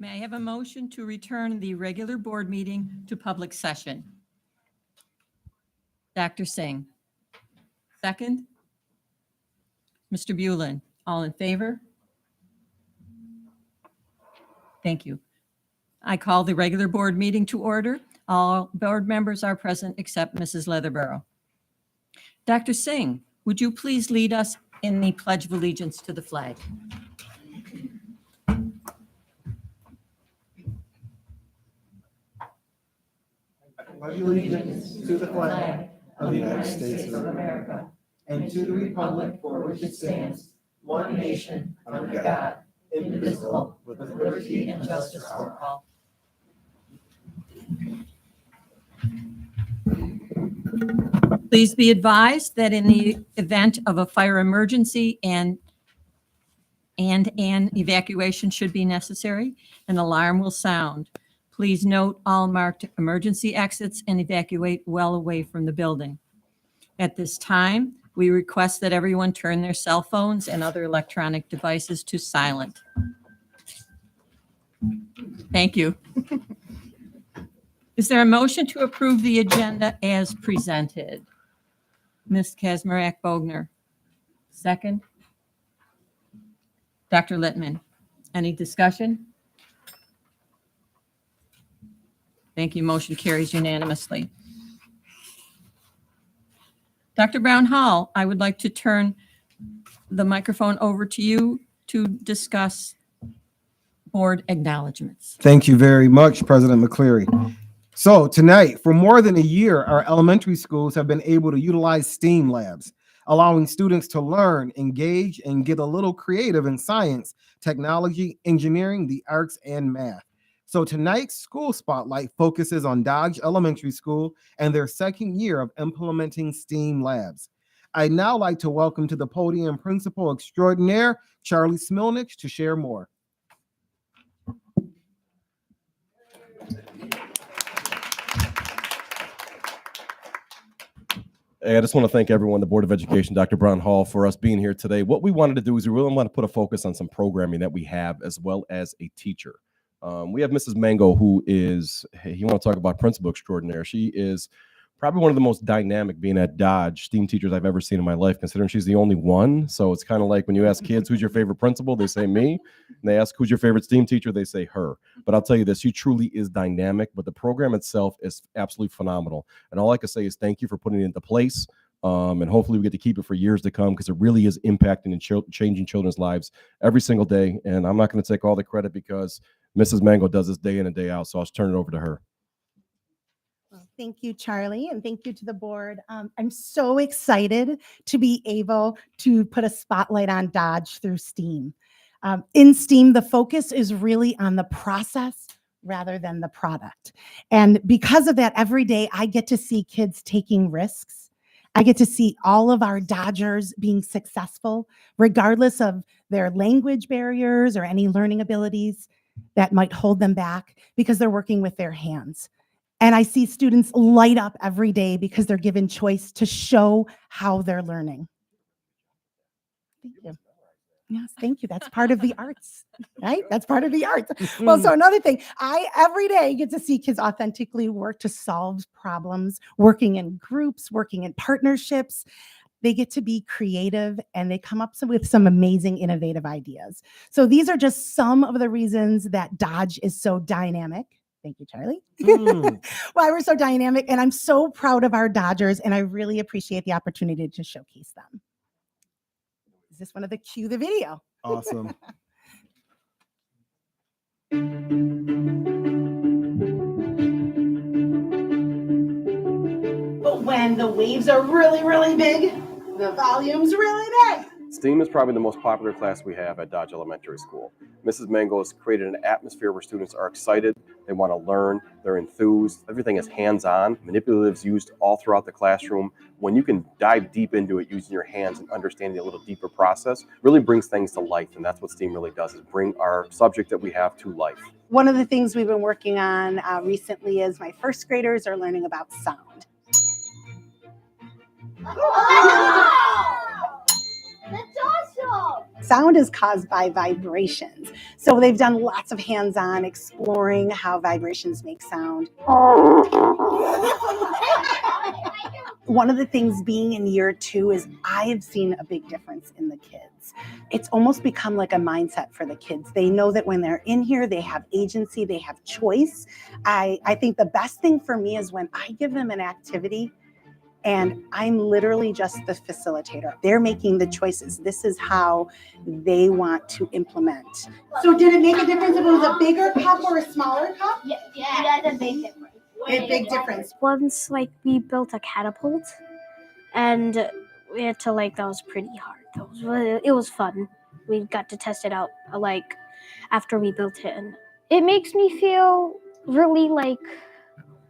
May I have a motion to return the regular board meeting to public session? Dr. Singh. Second? Mr. Bulin. All in favor? Thank you. I call the regular board meeting to order. All board members are present except Mrs. Leatherborough. Dr. Singh, would you please lead us in the Pledge of Allegiance to the flag? Pledge allegiance to the flag of the United States of America and to the republic for which it stands, one nation, under God, indivisible, with liberty and justice for all. Please be advised that in the event of a fire emergency and an evacuation should be necessary, an alarm will sound. Please note all marked emergency exits and evacuate well away from the building. At this time, we request that everyone turn their cell phones and other electronic devices to silent. Thank you. Is there a motion to approve the agenda as presented? Ms. Kazmarek-Bogner. Second. Dr. Littman. Any discussion? Thank you. Motion carries unanimously. Dr. Brown Hall, I would like to turn the microphone over to you to discuss board acknowledgments. Thank you very much, President McCleary. So tonight, for more than a year, our elementary schools have been able to utilize STEAM labs, allowing students to learn, engage, and get a little creative in science, technology, engineering, the arts, and math. So tonight's school spotlight focuses on Dodge Elementary School and their second year of implementing STEAM labs. I'd now like to welcome to the podium Principal Extraordinaire Charlie Smilnich to share more. I just want to thank everyone, the Board of Education, Dr. Brown Hall, for us being here today. What we wanted to do is we really want to put a focus on some programming that we have as well as a teacher. We have Mrs. Mango, who is, you want to talk about principal extraordinaire. She is probably one of the most dynamic, being at Dodge, STEAM teachers I've ever seen in my life, considering she's the only one. So it's kind of like when you ask kids, who's your favorite principal? They say me. And they ask, who's your favorite STEAM teacher? They say her. But I'll tell you this, she truly is dynamic, but the program itself is absolutely phenomenal. And all I can say is thank you for putting it into place. And hopefully we get to keep it for years to come, because it really is impacting and changing children's lives every single day. And I'm not going to take all the credit because Mrs. Mango does this day in and day out. So I'll turn it over to her. Well, thank you, Charlie, and thank you to the board. I'm so excited to be able to put a spotlight on Dodge through STEAM. In STEAM, the focus is really on the process rather than the product. And because of that, every day I get to see kids taking risks. I get to see all of our Dodgers being successful, regardless of their language barriers or any learning abilities that might hold them back, because they're working with their hands. And I see students light up every day because they're given choice to show how they're learning. Thank you. Yes, thank you. That's part of the arts, right? That's part of the arts. Well, so another thing, I every day get to see kids authentically work to solve problems, working in groups, working in partnerships. They get to be creative and they come up with some amazing, innovative ideas. So these are just some of the reasons that Dodge is so dynamic. Thank you, Charlie. Why we're so dynamic. And I'm so proud of our Dodgers, and I really appreciate the opportunity to showcase them. Is this one of the cue the video? Awesome. But when the waves are really, really big, the volume's really big. STEAM is probably the most popular class we have at Dodge Elementary School. Mrs. Mango has created an atmosphere where students are excited, they want to learn, they're enthused, everything is hands-on, manipulatives used all throughout the classroom. When you can dive deep into it using your hands and understanding a little deeper process, really brings things to life, and that's what STEAM really does, is bring our subject that we have to life. One of the things we've been working on recently is my first graders are learning about sound. Wow! That's awesome! Sound is caused by vibrations. So they've done lots of hands-on exploring how vibrations make sound. One of the things being in year 2 is I've seen a big difference in the kids. It's almost become like a mindset for the kids. They know that when they're in here, they have agency, they have choice. I think the best thing for me is when I give them an activity and I'm literally just the facilitator. They're making the choices. This is how they want to implement. So did it make a difference if it was a bigger cup or a smaller cup? Yeah, that's a big difference. A big difference. Once, we built a catapult, and we had to, that was pretty hard. It was fun. We got to test it out, after we built it, and it makes me feel really,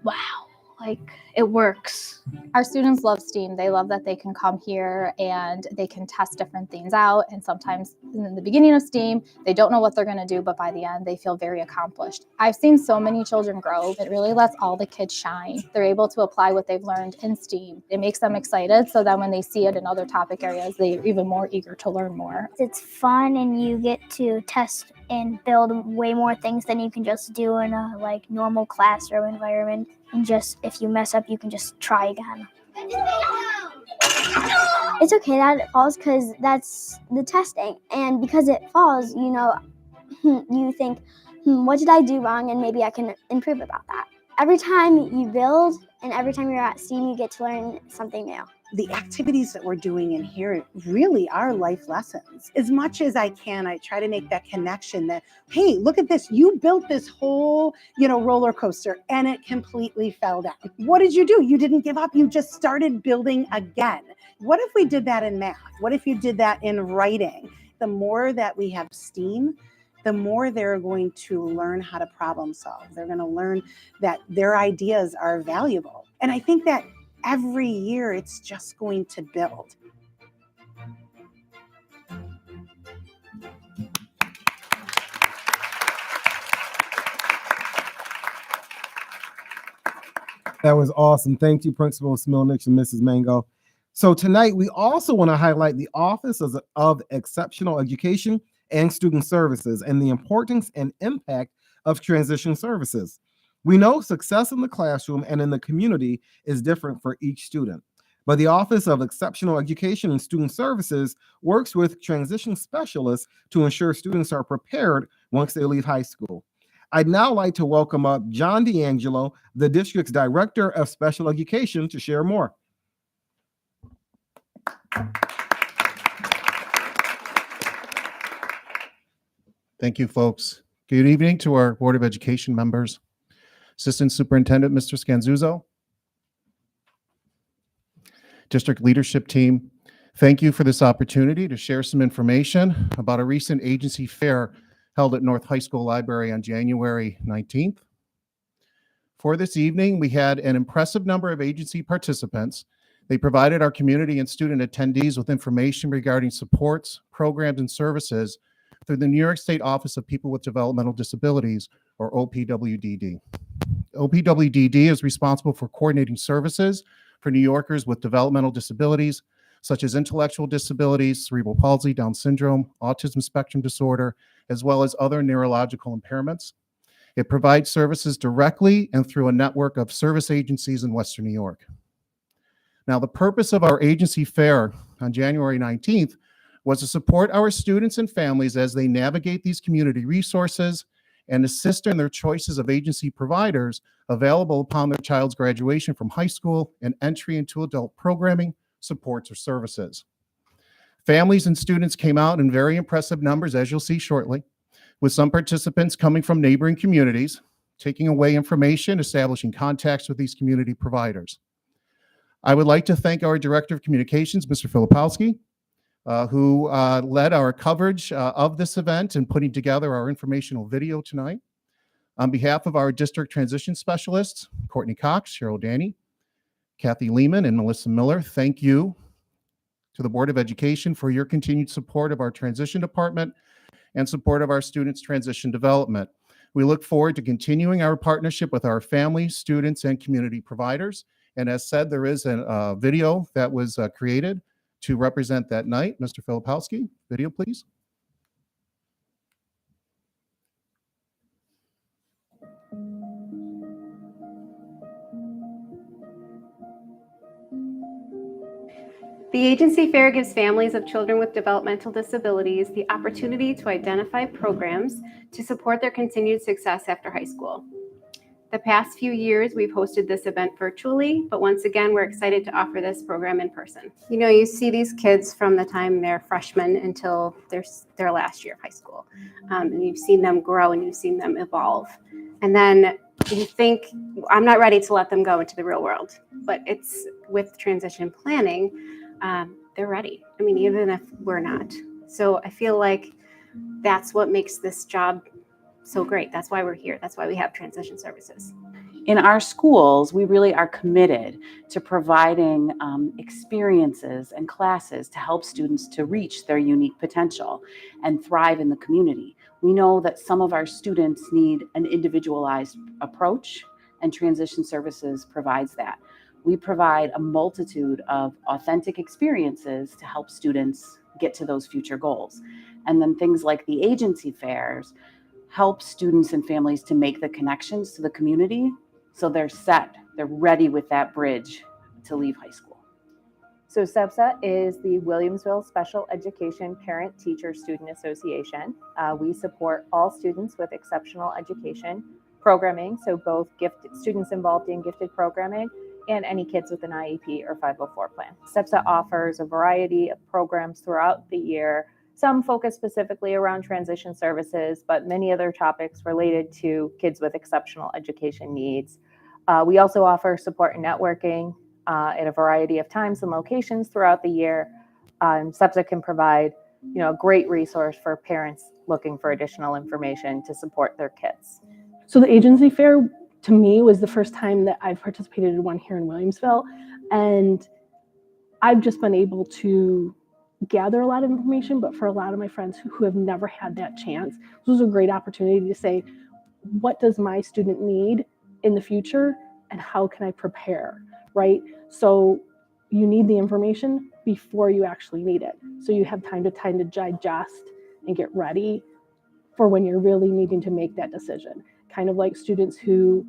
wow, it works. Our students love STEAM. They love that they can come here and they can test different things out. And sometimes in the beginning of STEAM, they don't know what they're going to do, but by the end, they feel very accomplished. I've seen so many children grow. It really lets all the kids shine. They're able to apply what they've learned in STEAM. It makes them excited, so that when they see it in other topic areas, they're even more eager to learn more. It's fun, and you get to test and build way more things than you can just do in a normal classroom environment. And just if you mess up, you can just try again. It's okay that it falls because that's the testing. And because it falls, you think, what did I do wrong? And maybe I can improve about that. Every time you build and every time you're at STEAM, you get to learn something new. The activities that we're doing in here really are life lessons. As much as I can, I try to make that connection that, hey, look at this. You built this whole, roller coaster and it completely fell down. What did you do? You didn't give up. You just started building again. What if we did that in math? What if you did that in writing? The more that we have STEAM, the more they're going to learn how to problem solve. They're going to learn that their ideas are valuable. And I think that every year it's just going to build. That was awesome. Thank you, Principal Smilnich and Mrs. Mango. So tonight, we also want to highlight the Office of Exceptional Education and Student Services and the importance and impact of transition services. We know success in the classroom and in the community is different for each student, but the Office of Exceptional Education and Student Services works with transition specialists to ensure students are prepared once they leave high school. I'd now like to welcome up John D'Angelo, the district's Director of Special Education, to share more. Thank you, folks. Good evening to our Board of Education members, Assistant Superintendent, Mr. Scanzuzzo, District Leadership Team. Thank you for this opportunity to share some information about a recent agency fair held at North High School Library on January 19th. For this evening, we had an impressive number of agency participants. They provided our community and student attendees with information regarding supports, programs, and services through the New York State Office of People with Developmental Disabilities, or OPWDD. OPWDD is responsible for coordinating services for New Yorkers with developmental disabilities, such as intellectual disabilities, cerebral palsy, Down syndrome, autism spectrum disorder, as well as other neurological impairments. It provides services directly and through a network of service agencies in Western New York. Now, the purpose of our agency fair on January 19th was to support our students and families as they navigate these community resources and assist in their choices of agency providers available upon their child's graduation from high school and entry into adult programming, supports, or services. Families and students came out in very impressive numbers, as you'll see shortly, with some participants coming from neighboring communities, taking away information, establishing contacts with these community providers. I would like to thank our Director of Communications, Mr. Filipowski, who led our coverage of this event and putting together our informational video tonight. On behalf of our district transition specialists, Courtney Cox, Cheryl Danny, Kathy Lehman, and Melissa Miller, thank you to the Board of Education for your continued support of our transition department and support of our students' transition development. We look forward to continuing our partnership with our families, students, and community providers. And as said, there is a video that was created to represent that night. Mr. Filipowski, video, please. The agency fair gives families of children with developmental disabilities the opportunity to identify programs to support their continued success after high school. The past few years, we've hosted this event virtually, but once again, we're excited to offer this program in person. You know, you see these kids from the time they're freshmen until their last year of high school. And you've seen them grow and you've seen them evolve. And then you think, I'm not ready to let them go into the real world, but it's with transition planning, they're ready. I mean, even if we're not. So I feel like that's what makes this job so great. That's why we're here. That's why we have transition services. In our schools, we really are committed to providing experiences and classes to help students to reach their unique potential and thrive in the community. We know that some of our students need an individualized approach, and transition services provides that. We provide a multitude of authentic experiences to help students get to those future goals. And then things like the agency fairs help students and families to make the connections to the community so they're ready with that bridge to leave high school. So SEPSA is the Williamsville Special Education Parent Teacher Student Association. We support all students with exceptional education programming, so both gifted students involved in gifted programming and any kids with an IEP or 504 plan. SEPSA offers a variety of programs throughout the year. Some focus specifically around transition services, but many other topics related to kids with exceptional education needs. We also offer support and networking at a variety of times and locations throughout the year. SEPSA can provide, a great resource for parents looking for additional information to support their kids. So the agency fair, to me, was the first time that I've participated in one here in Williamsville, and I've just been able to gather a lot of information, but for a lot of my friends who have never had that chance, this was a great opportunity to say, what does my student need in the future and how can I prepare, right? So you need the information before you actually need it. So you have time to digest and get ready for when you're really needing to make that decision. Kind of like students who,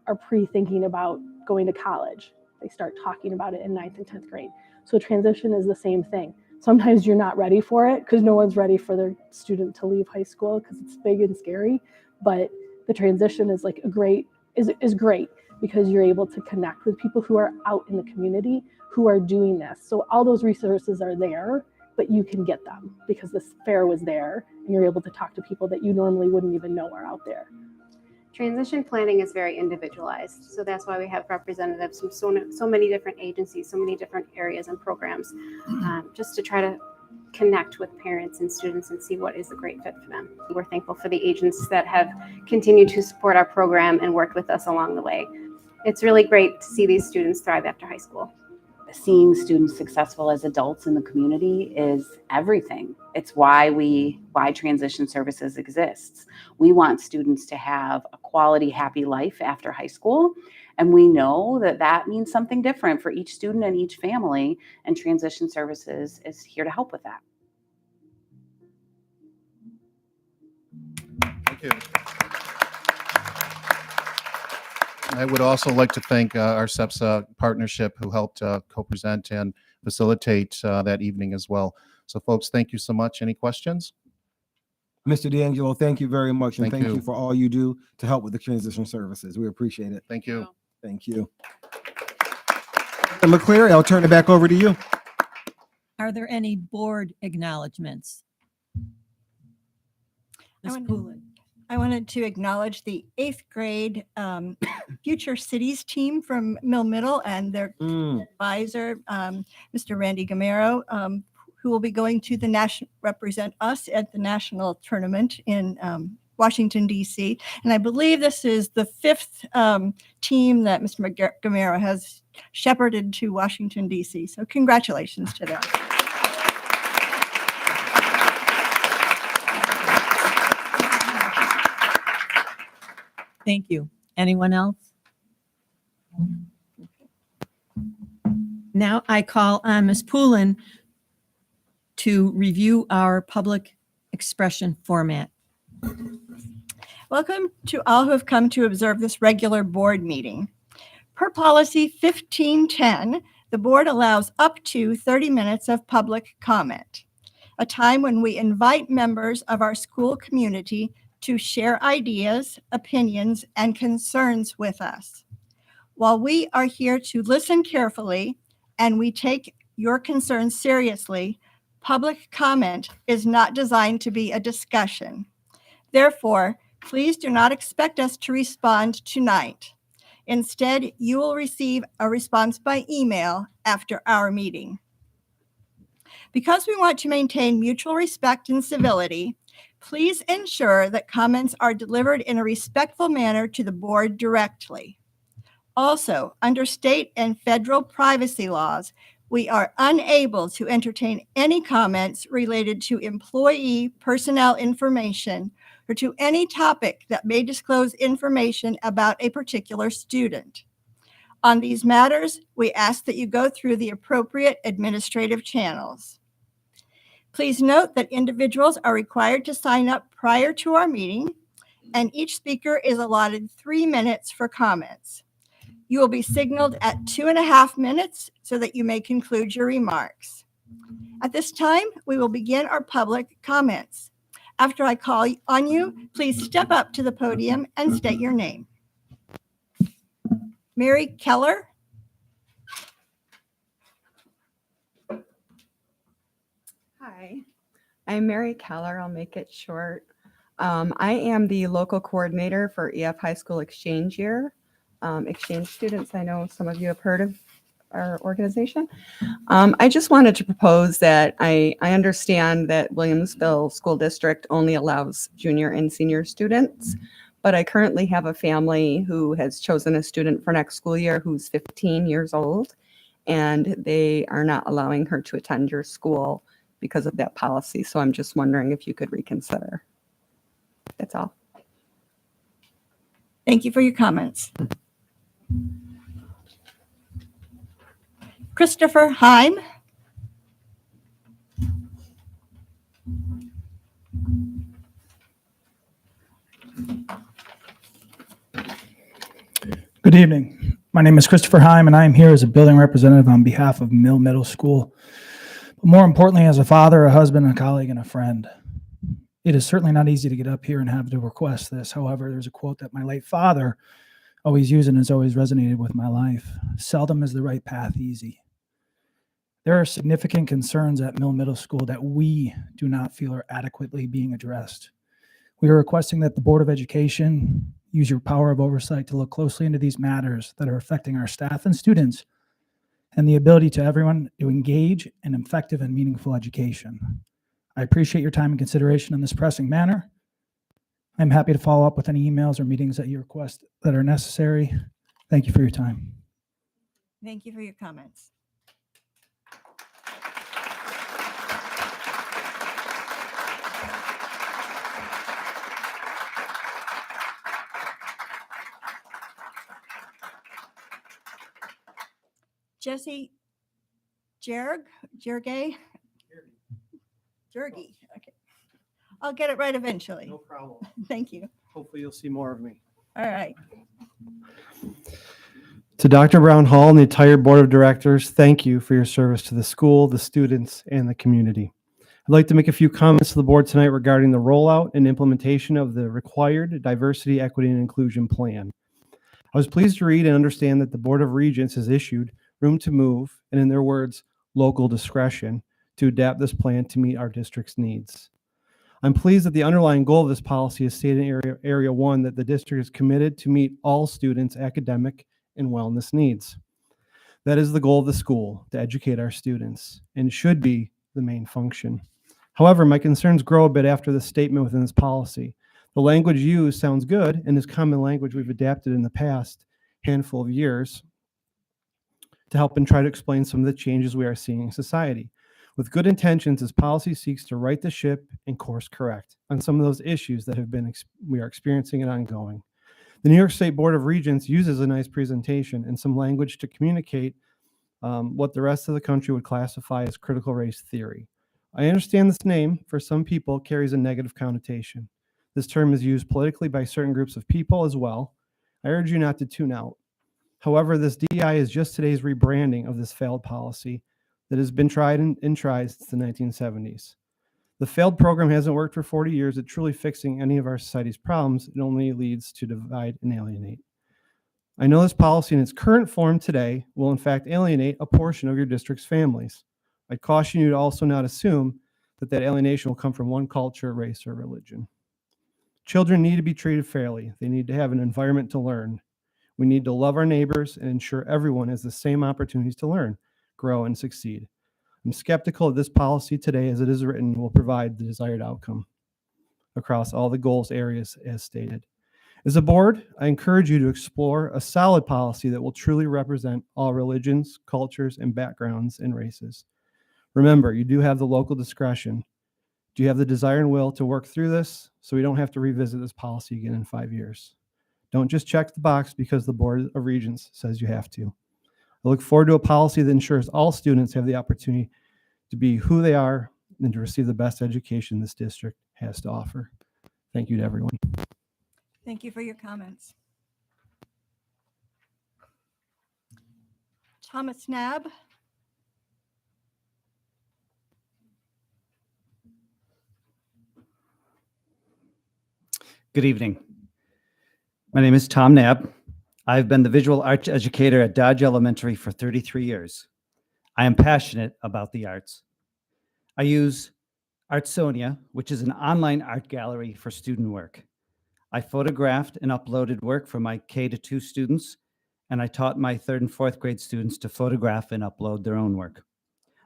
are pre-thinking about going to college. They start talking about it in 9th and 10th grade. So transition is the same thing. Sometimes you're not ready for it because no one's ready for their student to leave high school because it's big and scary. But the transition is like is great because you're able to connect with people who are out in the community who are doing this. So all those resources are there, but you can get them because this fair was there and you're able to talk to people that you normally wouldn't even know are out there. Transition planning is very individualized. So that's why we have representatives from so many different agencies, so many different areas and programs, just to try to connect with parents and students and see what is a great fit for them. We're thankful for the agents that have continued to support our program and worked with us along the way. It's really great to see these students thrive after high school. Seeing students successful as adults in the community is everything. It's why transition services exists. We want students to have a quality, happy life after high school. And we know that means something different for each student and each family. And transition services is here to help with that. Thank you. I would also like to thank our SEPSA partnership who helped co-present and facilitate that evening as well. So folks, thank you so much. Any questions? Mr. D'Angelo, thank you very much. And Thank thank you. you for all you do to help with the transition services. We appreciate it. Thank you. Thank you. And McCleary, I'll turn it back over to you. Are there any board acknowledgements? Ms. Poulin. I wanted to acknowledge the 8th grade Future Cities team from Mill Middle and their advisor, Mr. Randy Gamero, who will be going to represent us at the national tournament in Washington, D.C. And I believe this is the 5th team that Mr. Gamero has shepherded to Washington, D.C. So congratulations to them. Thank you. Anyone else? Now I call on Ms. Poulin to review our public expression format. Welcome to all who have come to observe this regular board meeting. Per policy 1510, the board allows up to 30 minutes of public comment, a time when we invite members of our school community to share ideas, opinions, and concerns with us. While we are here to listen carefully and we take your concerns seriously, public comment is not designed to be a discussion. Therefore, please do not expect us to respond tonight. Instead, you will receive a response by email after our meeting. Because we want to maintain mutual respect and civility, please ensure that comments are delivered in a respectful manner to the board directly. Also, under state and federal privacy laws, we are unable to entertain any comments related to employee personnel information or to any topic that may disclose information about a particular student. On these matters, we ask that you go through the appropriate administrative channels. Please note that individuals are required to sign up prior to our meeting, and each speaker is allotted 3 minutes for comments. You will be signaled at 2.5 minutes so that you may conclude your remarks. At this time, we will begin our public comments. After I call on you, please step up to the podium and state your name. Mary Keller. Hi, I'm Mary Keller. I'll make it short. I am the local coordinator for EF High School Exchange Year. Exchange students, I know some of you have heard of our organization. I just wanted to propose that I understand that Williamsville School District only allows junior and senior students, but I currently have a family who has chosen a student for next school year who's 15 years old, and they are not allowing her to attend your school because of that policy. So I'm just wondering if you could reconsider. That's all. Thank you for your comments. Christopher Heim. Good evening. My name is Christopher Heim, and I am here as a building representative on behalf of Mill Middle School. But more importantly, as a father, a husband, a colleague, and a friend. It is certainly not easy to get up here and have to request this. However, there's a quote that my late father always used and has always resonated with my life. Seldom is the right path easy. There are significant concerns at Mill Middle School that we do not feel are adequately being addressed. We are requesting that the Board of Education use your power of oversight to look closely into these matters that are affecting our staff and students and the ability to everyone to engage in effective and meaningful education. I appreciate your time and consideration in this pressing manner. I'm happy to follow up with any emails or meetings that you request that are necessary. Thank you for your time. Thank you for your comments. Jesse Jergey. Okay. I'll get it right eventually. No problem. Thank you. Hopefully you'll see more of me. All right. To Dr. Brown Hall and the entire board of directors, thank you for your service to the school, the students, and the community. I'd like to make a few comments to the board tonight regarding the rollout and implementation of the required diversity, equity, and inclusion plan. I was pleased to read and understand that the Board of Regents has issued room to move, and in their words, local discretion, to adapt this plan to meet our district's needs. I'm pleased that the underlying goal of this policy is stated in area 1 that the district is committed to meet all students' academic and wellness needs. That is the goal of the school, to educate our students, and should be the main function. However, my concerns grow a bit after the statement within this policy. The language used sounds good and is common language we've adapted in the past handful of years to help and try to explain some of the changes we are seeing in society. With good intentions, this policy seeks to right the ship and course correct on some of those issues that we are experiencing and ongoing. The New York State Board of Regents uses a nice presentation and some language to communicate what the rest of the country would classify as critical race theory. I understand this name, for some people, carries a negative connotation. This term is used politically by certain groups of people as well. I urge you not to tune out. However, this DEI is just today's rebranding of this failed policy that has been tried and tried since the 1970s. The failed program hasn't worked for 40 years at truly fixing any of our society's problems. It only leads to divide and alienate. I know this policy in its current form today will in fact alienate a portion of your district's families. I caution you to also not assume that that alienation will come from one culture, race, or religion. Children need to be treated fairly. They need to have an environment to learn. We need to love our neighbors and ensure everyone has the same opportunities to learn, grow, and succeed. I'm skeptical that this policy today, as it is written, will provide the desired outcome across all the goals areas as stated. As a board, I encourage you to explore a solid policy that will truly represent all religions, cultures, and backgrounds and races. Remember, you do have the local discretion. Do you have the desire and will to work through this so we don't have to revisit this policy again in 5 years? Don't just check the box because the Board of Regents says you have to. I look forward to a policy that ensures all students have the opportunity to be who they are and to receive the best education this district has to offer. Thank you to everyone. Thank you for your comments. Thomas Nab. Good evening. My name is Tom Nab. I've been the visual arts educator at Dodge Elementary for 33 years. I am passionate about the arts. I use Artsonia, which is an online art gallery for student work. I photographed and uploaded work for my K-2 students, and I taught my 3rd and 4th grade students to photograph and upload their own work,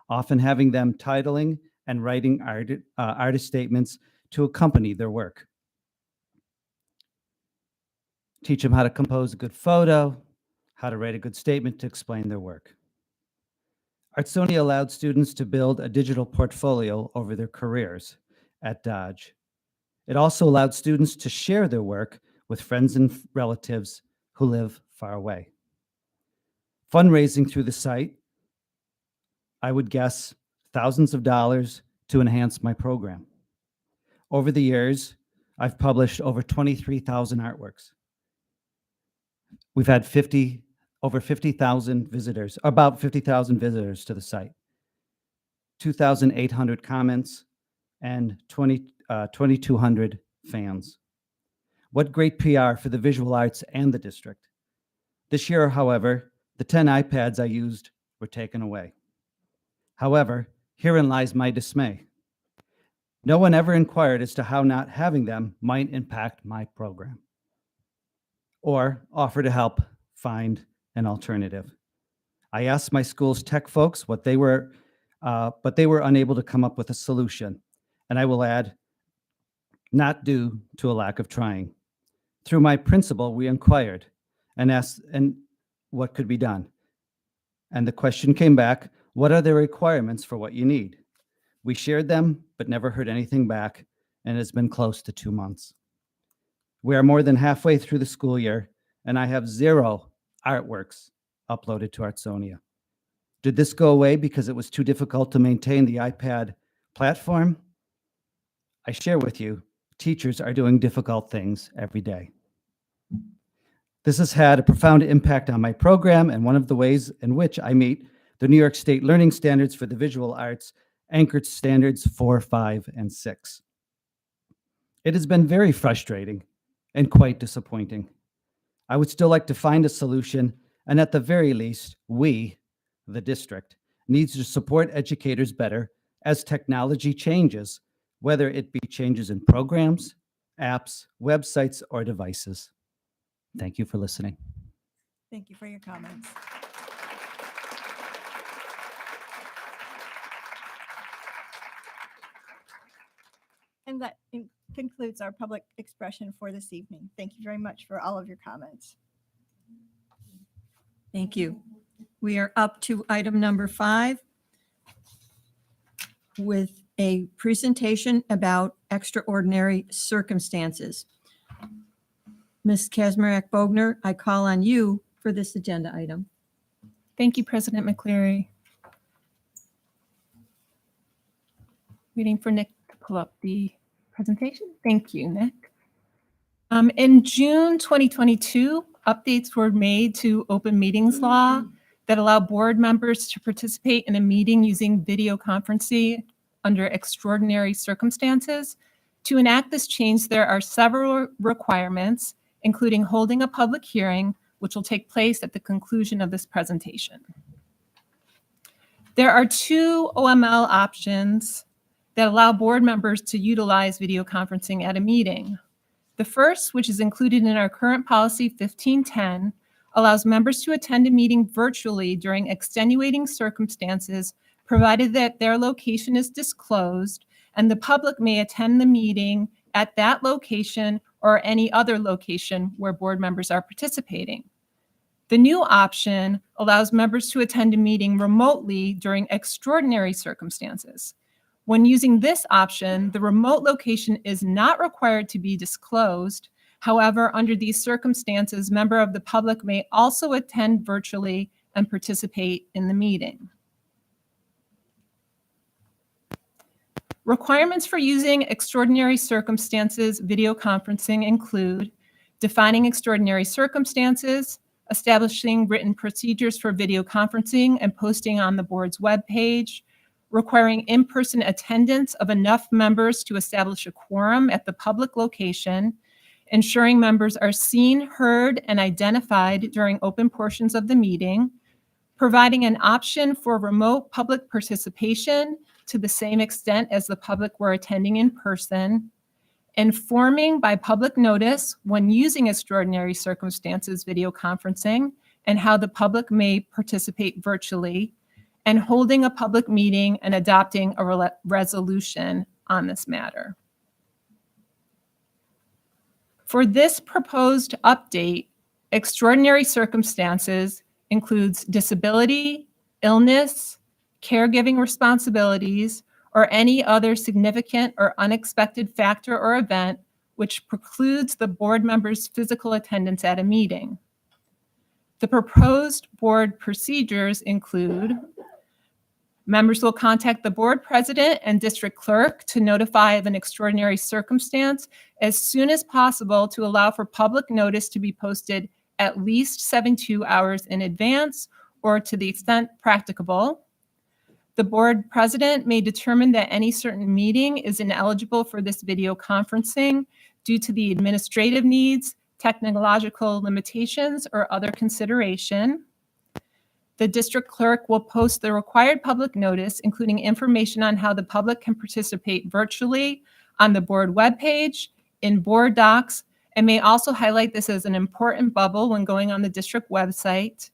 often having them titling and writing artist statements to accompany their work. Teach them how to compose a good photo, how to write a good statement to explain their work. Artsonia allowed students to build a digital portfolio over their careers at Dodge. It also allowed students to share their work with friends and relatives who live far away. Fundraising through the site, I would guess thousands of dollars to enhance my program. Over the years, I've published over 23,000 artworks. We've had over 50,000 visitors, about 50,000 visitors to the site, 2,800 comments, and 2,200 fans. What great PR for the visual arts and the district. This year, however, the 10 iPads I used were taken away. However, herein lies my dismay. No one ever inquired as to how not having them might impact my program or offer to help find an alternative. I asked my school's tech folks what they were, but they were unable to come up with a solution. And I will add, not due to a lack of trying. Through my principal, we inquired and asked what could be done. And the question came back, what are the requirements for what you need? We shared them, but never heard anything back, and it's been close to 2 months. We are more than halfway through the school year, and I have 0 artworks uploaded to Artsonia. Did this go away because it was too difficult to maintain the iPad platform? I share with you, teachers are doing difficult things every day. This has had a profound impact on my program, and one of the ways in which I meet the New York State Learning Standards for the Visual Arts, anchored standards 4, 5, and 6. It has been very frustrating and quite disappointing. I would still like to find a solution, and at the very least, we, the district, needs to support educators better as technology changes, whether it be changes in programs, apps, websites, or devices. Thank you for listening. Thank you for your comments. And that concludes our public expression for this evening. Thank you very much for all of your comments. Thank you. We are up to item number 5 with a presentation about extraordinary circumstances. Ms. Kazmarek-Bogner, I call on you for this agenda item. Thank you, President McCleary. Waiting for Nick to pull up the presentation. Thank you, Nick. In June 2022, updates were made to open meetings law that allow board members to participate in a meeting using video conferencing under extraordinary circumstances. To enact this change, there are several requirements, including holding a public hearing, which will take place at the conclusion of this presentation. There are two OML options that allow board members to utilize video conferencing at a meeting. The first, which is included in our current policy 1510, allows members to attend a meeting virtually during extenuating circumstances, provided that their location is disclosed and the public may attend the meeting at that location or any other location where board members are participating. The new option allows members to attend a meeting remotely during extraordinary circumstances. When using this option, the remote location is not required to be disclosed. However, under these circumstances, members of the public may also attend virtually and participate in the meeting. Requirements for using extraordinary circumstances video conferencing include defining extraordinary circumstances, establishing written procedures for video conferencing and posting on the board's webpage, requiring in-person attendance of enough members to establish a quorum at the public location, ensuring members are seen, heard, and identified during open portions of the meeting, providing an option for remote public participation to the same extent as the public were attending in person, informing by public notice when using extraordinary circumstances video conferencing and how the public may participate virtually, and holding a public meeting and adopting a resolution on this matter. For this proposed update, extraordinary circumstances includes disability, illness, caregiving responsibilities, or any other significant or unexpected factor or event which precludes the board member's physical attendance at a meeting. The proposed board procedures include: members will contact the board president and district clerk to notify of an extraordinary circumstance as soon as possible to allow for public notice to be posted at least 72 hours in advance or to the extent practicable. The board president may determine that any certain meeting is ineligible for this video conferencing due to the administrative needs, technological limitations, or other consideration. The district clerk will post the required public notice, including information on how the public can participate virtually on the board webpage, in board docs, and may also highlight this as an important bubble when going on the district website.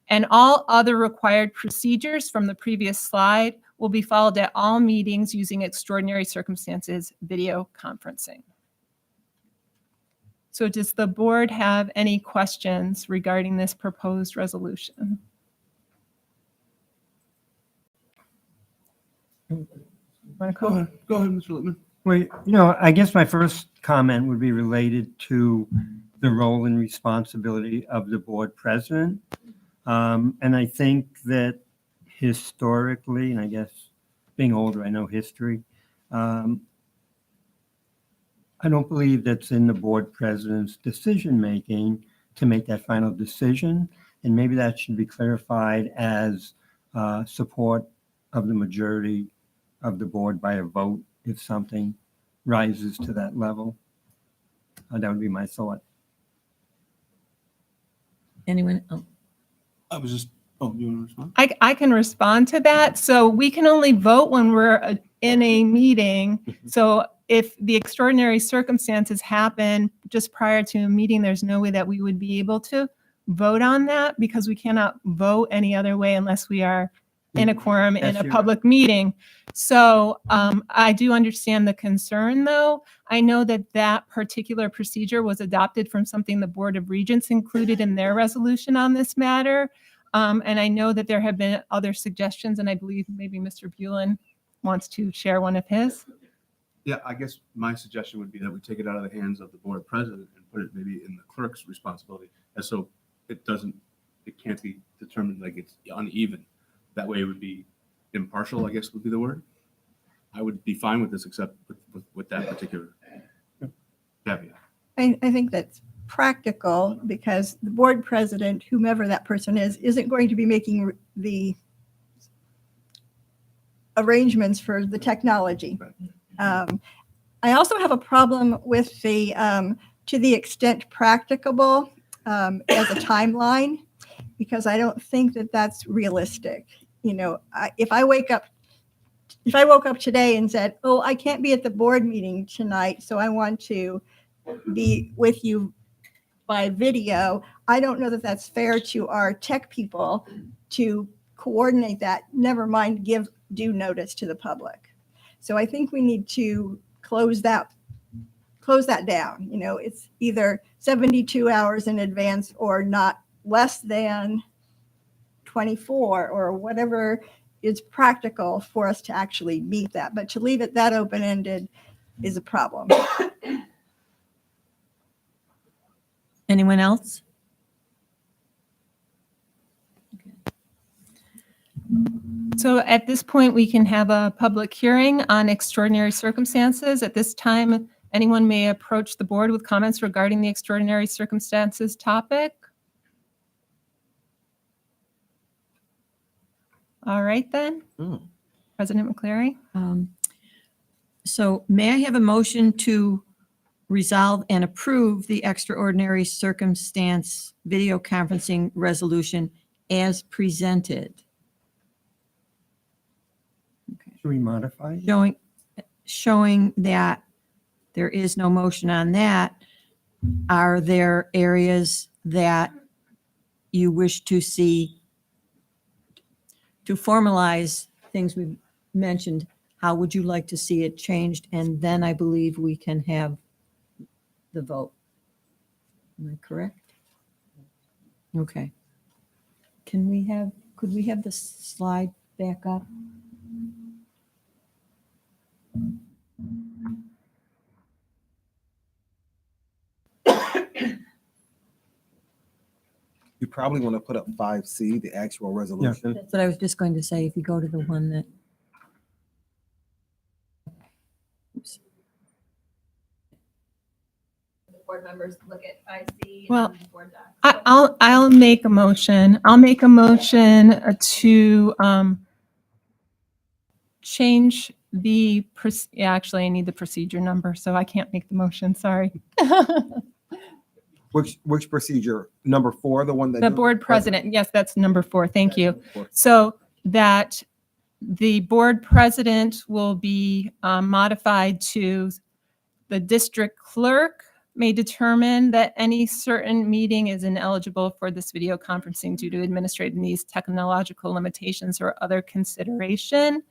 And all other required procedures from the previous slide will be followed at all meetings using extraordinary circumstances video conferencing. So does the board have any questions regarding this proposed resolution? Go ahead, Mr. Lippman. Wait, I guess my first comment would be related to the role and responsibility of the board president. And I think that historically, and I guess being older, I know history, I don't believe that's in the board president's decision-making to make that final decision. And maybe that should be clarified as support of the majority of the board by a vote if something rises to that level. That would be my thought. Anyone else? I was just, you want to respond? I can respond to that. So we can only vote when we're in a meeting. So if the extraordinary circumstances happen just prior to a meeting, there's no way that we would be able to vote on that because we cannot vote any other way unless we are in a quorum in a public meeting. So I do understand the concern, though. I know that that particular procedure was adopted from something the Board of Regents included in their resolution on this matter. And I know that there have been other suggestions, and I believe maybe Mr. Bulin wants to share one of his. Yeah, I guess my suggestion would be that we take it out of the hands of the board president and put it maybe in the clerk's responsibility. And so it can't be determined like it's uneven. That way it would be impartial, I guess would be the word. I would be fine with this except with that particular caveat. I think that's practical because the board president, whomever that person is, isn't going to be making the arrangements for the technology. I also have a problem with the, to the extent practicable as a timeline, because I don't think that that's realistic. You know, if I woke up today and said, oh, I can't be at the board meeting tonight, so I want to be with you by video, I don't know that that's fair to our tech people to coordinate that, never mind give due notice to the public. So I think we need to close that down. You know, it's either 72 hours in advance or not less than 24 or whatever is practical for us to actually meet that. But to leave it that open-ended is a problem. Anyone else? So at this point, we can have a public hearing on extraordinary circumstances. At this time, anyone may approach the board with comments regarding the extraordinary circumstances topic. All right, then. President McCleary. So may I have a motion to resolve and approve the extraordinary circumstance video conferencing resolution as presented? Should we modify it? Showing that there is no motion on that, are there areas that you wish to see to formalize things we mentioned? How would you like to see it changed? And then I believe we can have the vote. Am I correct? Okay. Could we have the slide back up? You probably want to put up 5C, the actual resolution. That's what I was just going to say. If you go to the one that. Oops. Board members look at IC. Well, I'll make a motion. I'll make a motion to change the, actually I need the procedure number, so I can't make the motion, sorry. Which procedure? Number 4, the one that The board president, yes, that's number 4, thank you. So that the board president will be modified to the district clerk may determine that any certain meeting is ineligible for this video conferencing due to administrative needs, technological limitations, or other consideration.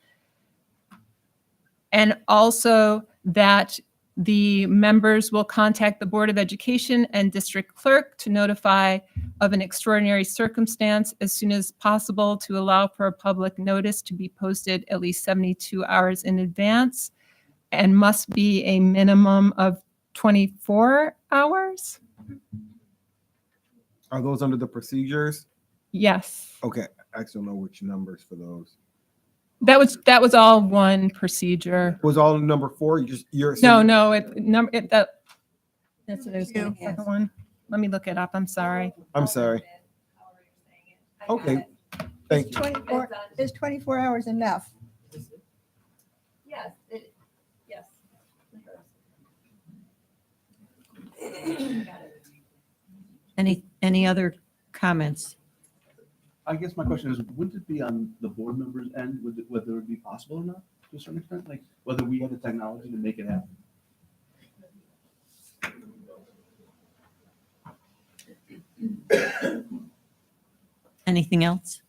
And also that the members will contact the Board of Education and district clerk to notify of an extraordinary circumstance as soon as possible to allow for a public notice to be posted at least 72 hours in advance and must be a minimum of 24 hours? Are those under the procedures? Yes. Okay, I actually don't know which numbers for those. That was all one procedure. Was all number 4? You're No, That's what I was going to ask. second one. Let me look it up. I'm sorry. I'm sorry. Okay, thank you. Is 24 hours enough? Yes, yes. Any other comments? I guess my question is, wouldn't it be on the board members' end, whether it would be possible or not, to a certain extent? Like, whether we have the technology to make it happen? Anything else?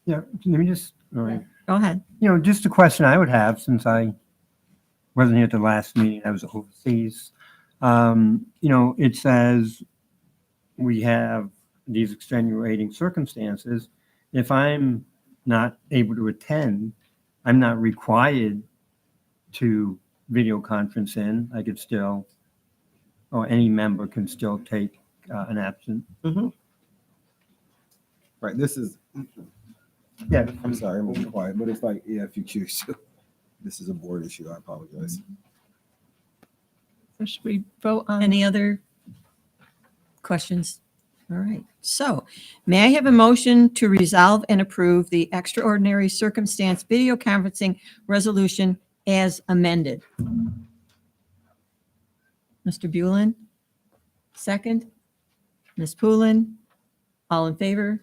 Yeah, let me just, all right. Go ahead. You know, just a question I would have, since I wasn't here at the last meeting, I was overseas. You know, it says we have these extenuating circumstances. If I'm not able to attend, I'm not required to video conference in. I could still, or any member can still take an absent. Right, this is, Yeah. I'm sorry, I'm being quiet, but it's like, yeah, if you choose to. This is a board issue, I apologize. So should we vote on? Any other questions? All right. So may I have a motion to resolve and approve the extraordinary circumstance video conferencing resolution as amended? Mr. Bulin, second. Ms. Poulin, all in favor?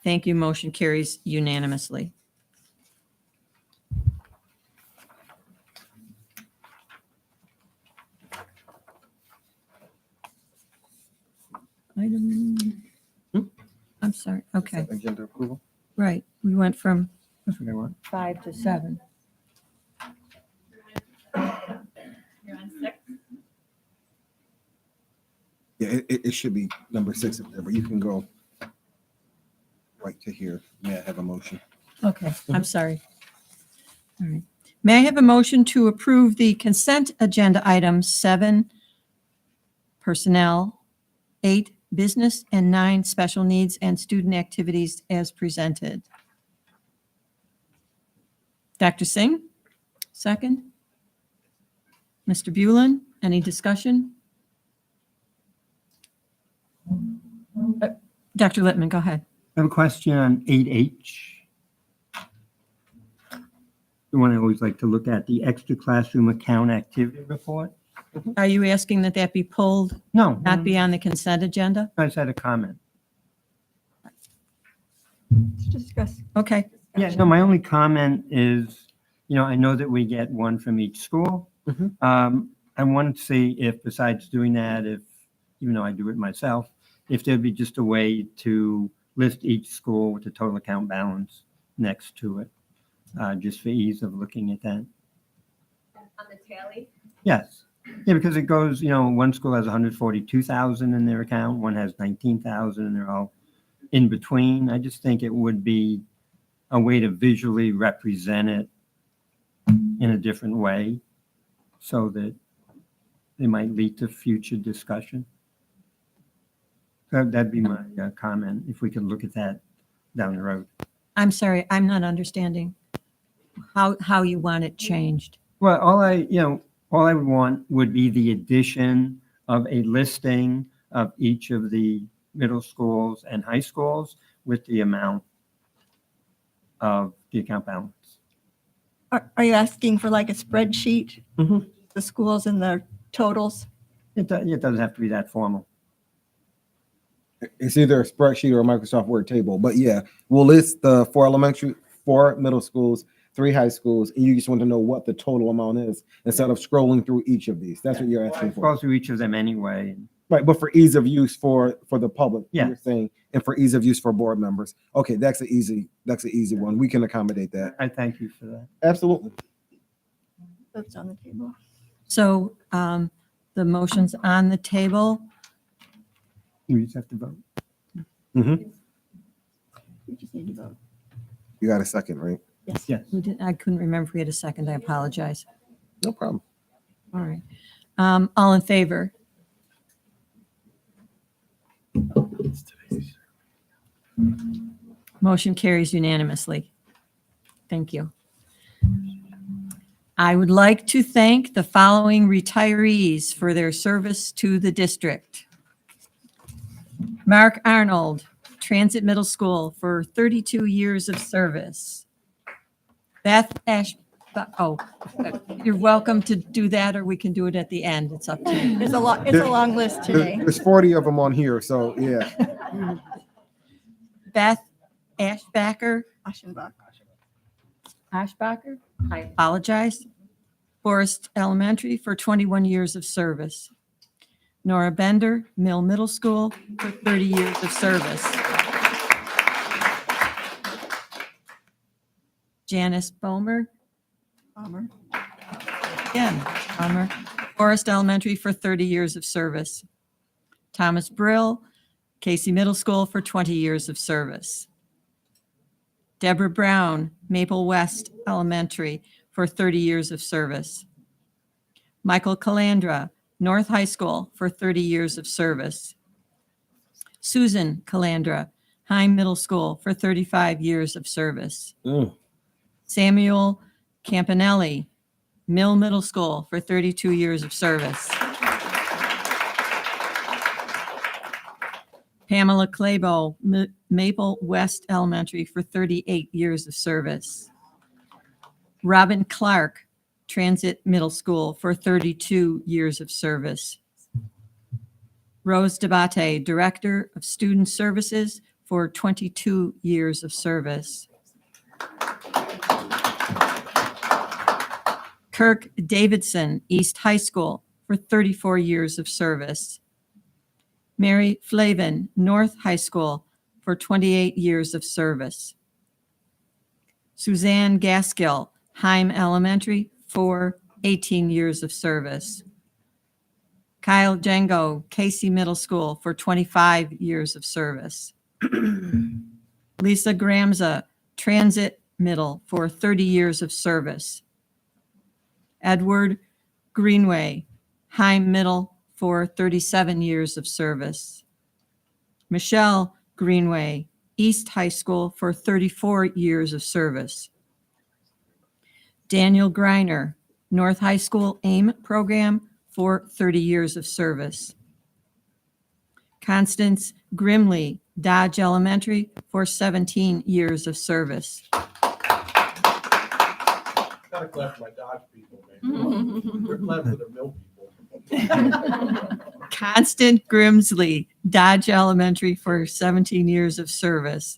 Thank you. Motion carries unanimously. Item, I'm sorry. Okay, Agenda approval. right. We went from That's what I want. 5 to 7. You're on 6. Yeah, it should be number 6 up there, but you can go right to here. May I have a motion? Okay, I'm sorry. All right. May I have a motion to approve the consent agenda items 7, personnel, 8, business, and 9, special needs and student activities as presented? Dr. Singh, second. Mr. Bulin, any discussion? Dr. Littman, go ahead. I have a question on 8H. The one I always like to look at, the extra classroom account activity report. Are you asking that that be pulled, No, not be on the consent agenda? I just had a comment. Discuss. Okay. Yeah, no, my only comment is, I know that we get one from each school. I want to see if besides doing that, even though I do it myself, if there'd be just a way to list each school with the total account balance next to it, just for ease of looking at that. On the tally. Yes. Yeah, because it goes, one school has 142,000 in their account, one has 19,000, and they're all in between. I just think it would be a way to visually represent it in a different way so that they might lead to future discussion. That'd be my comment, if we could look at that down the road. I'm sorry, I'm not understanding how you want it changed. Well, all I would want would be the addition of a listing of each of the middle schools and high schools with the amount of the account balance. Are you asking for like a spreadsheet? The schools and the totals? It doesn't have to be that formal. It's either a spreadsheet or a Microsoft Word table, but yeah, we'll list the 4 middle schools, 3 high schools, and you just want to know what the total amount is instead of scrolling through each of these. That's what you're asking for. Go through each of them anyway. Right, but for ease of use for the public, Yeah. you're saying, and for ease of use for board members. Okay, that's an easy one. We can accommodate that. I thank you for that. Absolutely. That's on the table. So the motion's on the table. You just have to vote. We just need to vote. You got a second, right? Yes. Yes. I couldn't remember if we had a second. I apologize. No problem. All right. All in favor? Motion carries unanimously. Thank you. I would like to thank the following retirees for their service to the district. Mark Arnold, Transit Middle School, for 32 years of service. Beth you're welcome to do that, or we can do it at the end. It's up to you. It's a long list today. There's 40 of them on here, so yeah. Beth Ashbacker. Ashbacher. I apologize. Forest Elementary for 21 years of service. Nora Bender, Mill Middle School, for 30 years of service. Janice Bomer. Again, Bomer. Forest Elementary for 30 years of service. Thomas Brill, Casey Middle School, for 20 years of service. Deborah Brown, Maple West Elementary, for 30 years of service. Michael Calandra, North High School, for 30 years of service. Susan Calandra, Heim Middle School, for 35 years of service. Samuel Campanelli, Mill Middle School, for 32 years of service. Pamela Claybo, Maple West Elementary, for 38 years of service. Robin Clark, Transit Middle School, for 32 years of service. Rose Debate, Director of Student Services, for 22 years of service. Kirk Davidson, East High School, for 34 years of service. Mary Flavin, North High School, for 28 years of service. Suzanne Gaskill, Heim Elementary, for 18 years of service. Kyle Django, Casey Middle School, for 25 years of service. Lisa Gramza, Transit Middle, for 30 years of service. Edward Greenway, Heim Middle, for 37 years of service. Michelle Greenway, East High School, for 34 years of service. Daniel Greiner, North High School AIM program, for 30 years of service. Constance Grimley, Dodge Elementary, for 17 years of service. Gotta clap for my Dodge people, man. We're glad for the mill people. Constant Grimsley, Dodge Elementary, for 17 years of service.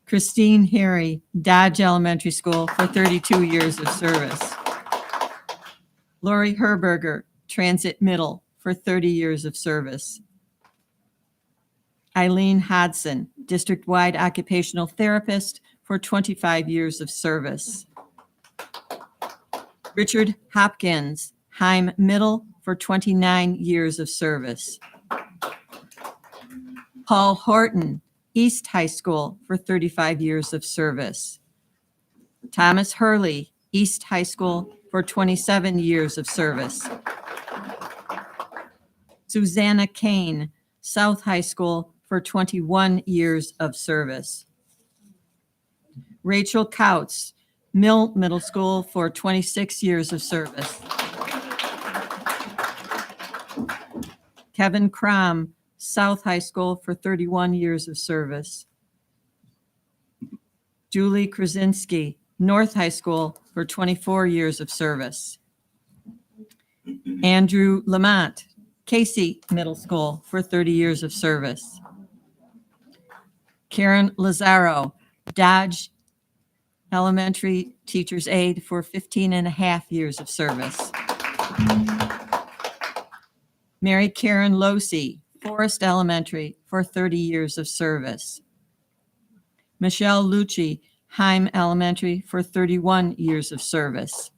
Christine Harry, Dodge Elementary School, for 32 years of service. Lori Herberger, Transit Middle, for 30 years of service. Eileen Hodson, District-wide Occupational Therapist, for 25 years of service. Richard Hopkins, Heim Middle, for 29 years of service. Paul Horton, East High School, for 35 years of service. Thomas Hurley, East High School, for 27 years of service. Susanna Kane, South High School, for 21 years of service. Rachel Couts, Mill Middle School, for 26 years of service. Kevin Crom, South High School, for 31 years of service. Julie Krasinski, North High School, for 24 years of service. Andrew Lamont, Casey Middle School, for 30 years of service. Karen Lazaro, Dodge Elementary Teacher's Aide, for 15 and a half years of service. Mary Karen Losey, Forest Elementary, for 30 years of service. Michelle Lucci, Heim Elementary, for 31 years of service.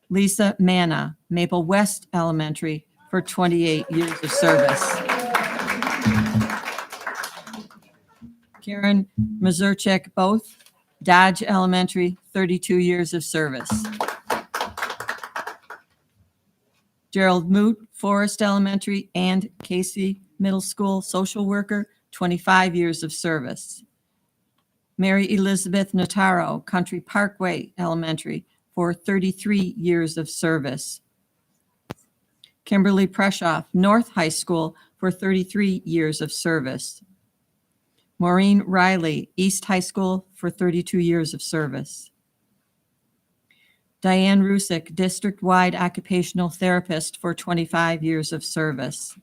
Lisa Manna, Maple West Elementary, for 28 years of service. Karen Mazurchek, both Dodge Elementary, 32 years of service. Gerald Moot, Forest Elementary and Casey Middle School social worker, 25 years of service. Mary Elizabeth Notaro, Country Parkway Elementary, for 33 years of service. Kimberly Preshoff, North High School, for 33 years of service. Maureen Riley, East High School, for 32 years of service. Diane Rusick, District-wide Occupational Therapist, for 25 years of service.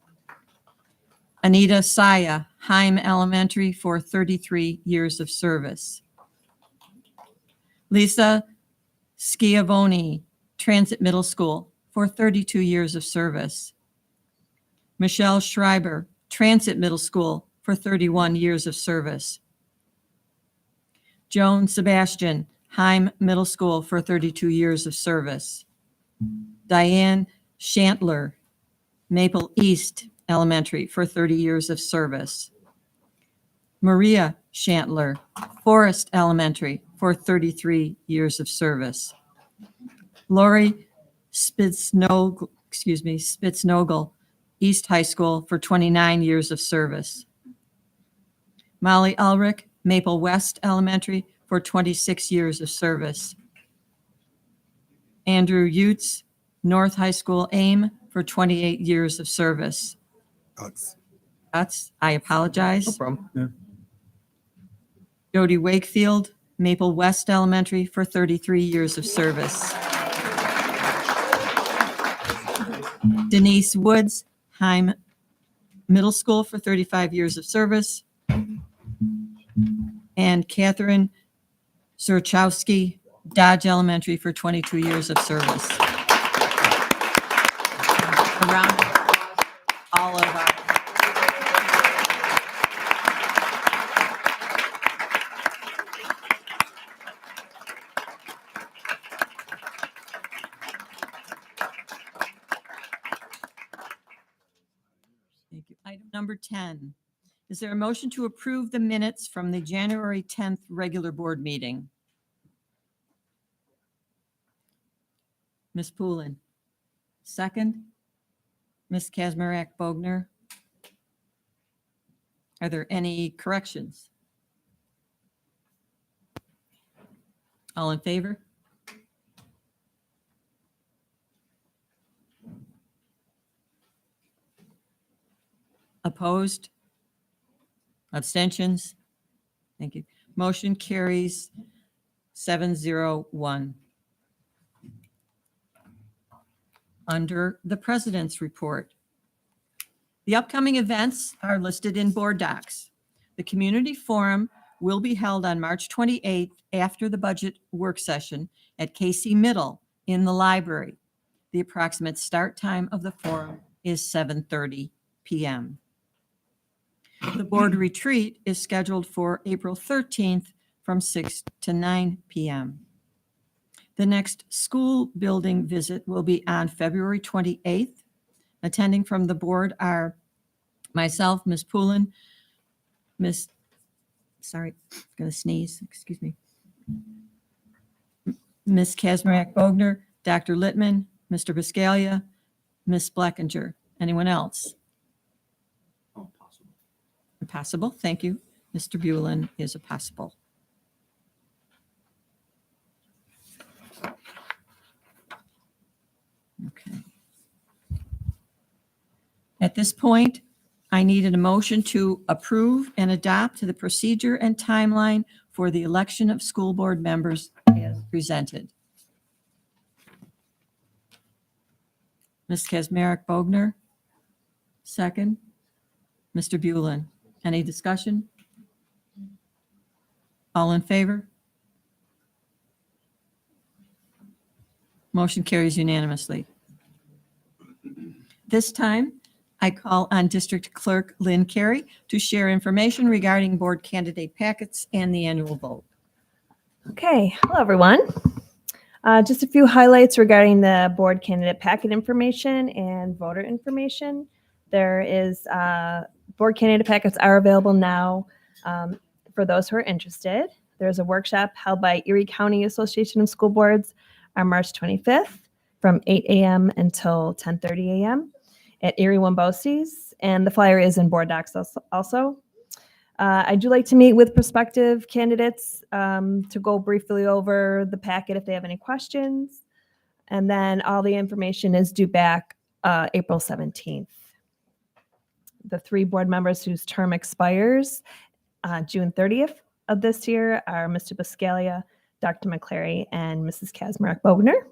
Anita Saya, Heim Elementary, for 33 years of service. Lisa Schiavone, Transit Middle School, for 32 years of service. Michelle Schreiber, Transit Middle School, for 31 years of service. Joan Sebastian, Heim Middle School, for 32 years of service. Diane Shantler, Maple East Elementary, for 30 years of service. Maria Shantler, Forest Elementary, for 33 years of service. Lori Spitznogel, East High School, for 29 years of service. Molly Ulrich, Maple West Elementary, for 26 years of service. Andrew Utes, North High School AIM, for 28 years of service. I apologize. No problem. Yeah. Jody Wakefield, Maple West Elementary, for 33 years of service. Denise Woods, Heim Middle School, for 35 years of service. And Catherine Zurchowski, Dodge Elementary, for 22 years of service. A round of applause for all of our Thank you. Item number 10. Is there a motion to approve the minutes from the January 10th regular board meeting? Ms. Poulin. Second. Ms. Kazmarek Bogner. Are there any corrections? All in favor? Opposed? Abstentions? Thank you. Motion carries 701. Under the President's report, the upcoming events are listed in board docs. The community forum will be held on March 28th after the budget work session at Casey Middle in the library. The approximate start time of the forum is 7:30 p.m. The board retreat is scheduled for April 13th from 6 to 9 p.m. The next school building visit will be on February 28th. Attending from the board are myself, Ms. Poulin, Ms. Sorry, I'm going to sneeze, excuse me. Ms. Kazmarek Bogner, Dr. Littman, Mr. Biscaglia, Ms. Blackinger. Anyone else? Possible, thank you. Mr. Bulin is a possible. Okay. At this point, I needed a motion to approve and adopt the procedure and timeline for the election of school board members as presented. Ms. Kazmarek Bogner, second. Mr. Bulin. Any discussion? All in favor? Motion carries unanimously. This time, I call on District Clerk Lynn Carey to share information regarding board candidate packets and the annual vote. Okay, hello everyone. Just a few highlights regarding the board candidate packet information and voter information. There is board candidate packets are available now for those who are interested. There's a workshop held by Erie County Association of School Boards on March 25th from 8 a.m. until 10:30 a.m. at Erie Wombosi's, and the flyer is in board docs also. I do like to meet with prospective candidates to go briefly over the packet if they have any questions, and then all the information is due back April 17th. The 3 board members whose term expires June 30th of this year are Mr. Biscaglia, Dr. McClary, and Mrs. Kazmarek Bogner.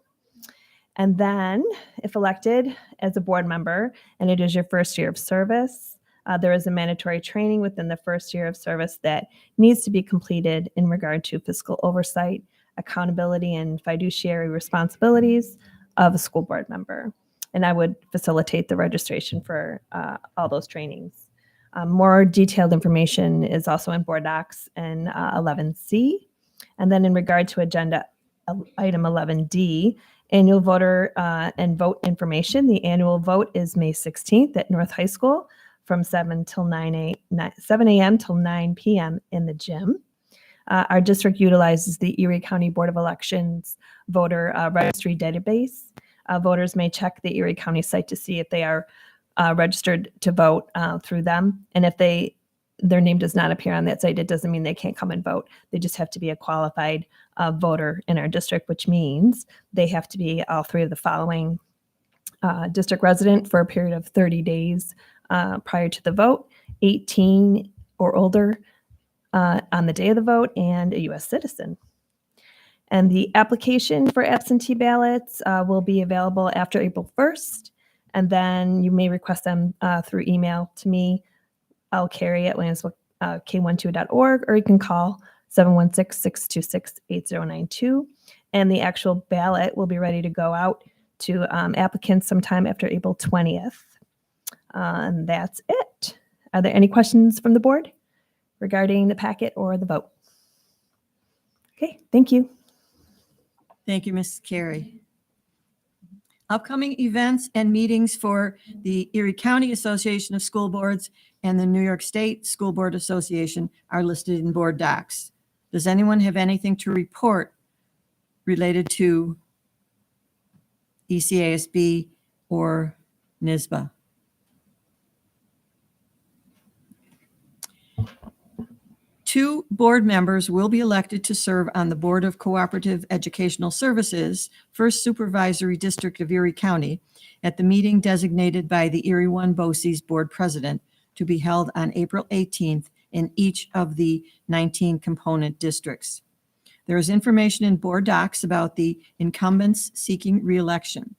And then, if elected as a board member and it is your first year of service, there is a mandatory training within the first year of service that needs to be completed in regard to fiscal oversight, accountability, and fiduciary responsibilities of a school board member. And I would facilitate the registration for all those trainings. More detailed information is also in board docs in 11C. And then in regard to agenda item 11D, annual voter and vote information. The annual vote is May 16th at North High School from 7 a.m. till 9 p.m. in the gym. Our district utilizes the Erie County Board of Elections voter registry database. Voters may check the Erie County site to see if they are registered to vote through them. And if they their name does not appear on that site, it doesn't mean they can't come and vote. They just have to be a qualified voter in our district, which means they have to be all three of the following: district resident for a period of 30 days prior to the vote, 18 or older on the day of the vote, and a U.S. citizen. And the application for absentee ballots will be available after April 1st. And then you may request them through email to me, lcarey@williamsvillek12.org, or you can call 716-626-8092. And the actual ballot will be ready to go out to applicants sometime after April 20th. And that's it. Are there any questions from the board regarding the packet or the vote? Okay, thank you. Thank you, Mrs. Carey. Upcoming events and meetings for the Erie County Association of School Boards and the New York State School Board Association are listed in board docs. Does anyone have anything to report related to ECASB or NYSBA? Two board members will be elected to serve on the Board of Cooperative Educational Services, First Supervisory District of Erie County, at the meeting designated by the Erie One BOCES Board President to be held on April 18th in each of the 19 component districts. There is information in board docs about the incumbents seeking re-election.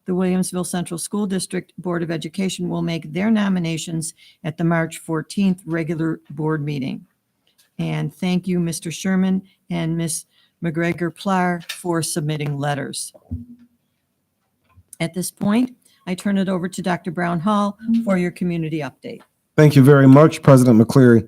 The Williamsville Central School District Board of Education will make their nominations at the March 14th regular board meeting. And thank you, Mr. Sherman and Ms. McGregor-Plar, for submitting letters. At this point, I turn it over to Dr. Brown Hall for your community update. Thank you very much, President McCleary.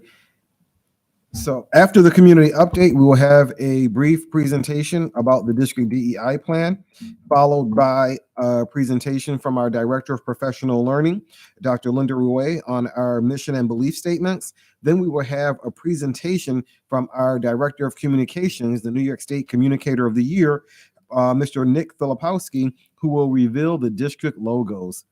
So after the community update, we will have a brief presentation about the district DEI plan, followed by a presentation from our Director of Professional Learning, Dr. Linda Rouet, on our mission and belief statements. Then we will have a presentation from our Director of Communications, the New York State Communicator of the Year, Mr. Nick Filipowski, who will reveal the district logos.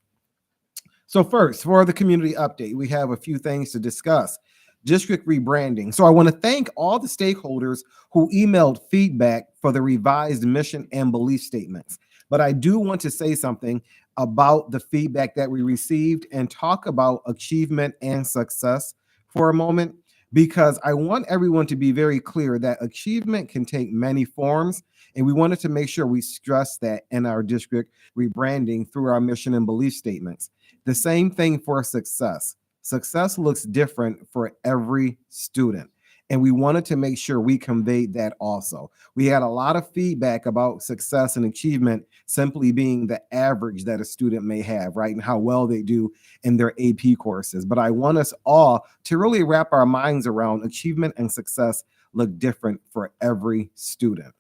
So first, for the community update, we have a few things to discuss. District rebranding. So I want to thank all the stakeholders who emailed feedback for the revised mission and belief statements. But I do want to say something about the feedback that we received and talk about achievement and success for a moment, because I want everyone to be very clear that achievement can take many forms, and we wanted to make sure we stress that in our district rebranding through our mission and belief statements. The same thing for success. Success looks different for every student, and we wanted to make sure we conveyed that also. We had a lot of feedback about success and achievement simply being the average that a student may have, right, and how well they do in their AP courses. But I want us all to really wrap our minds around achievement and success look different for every student.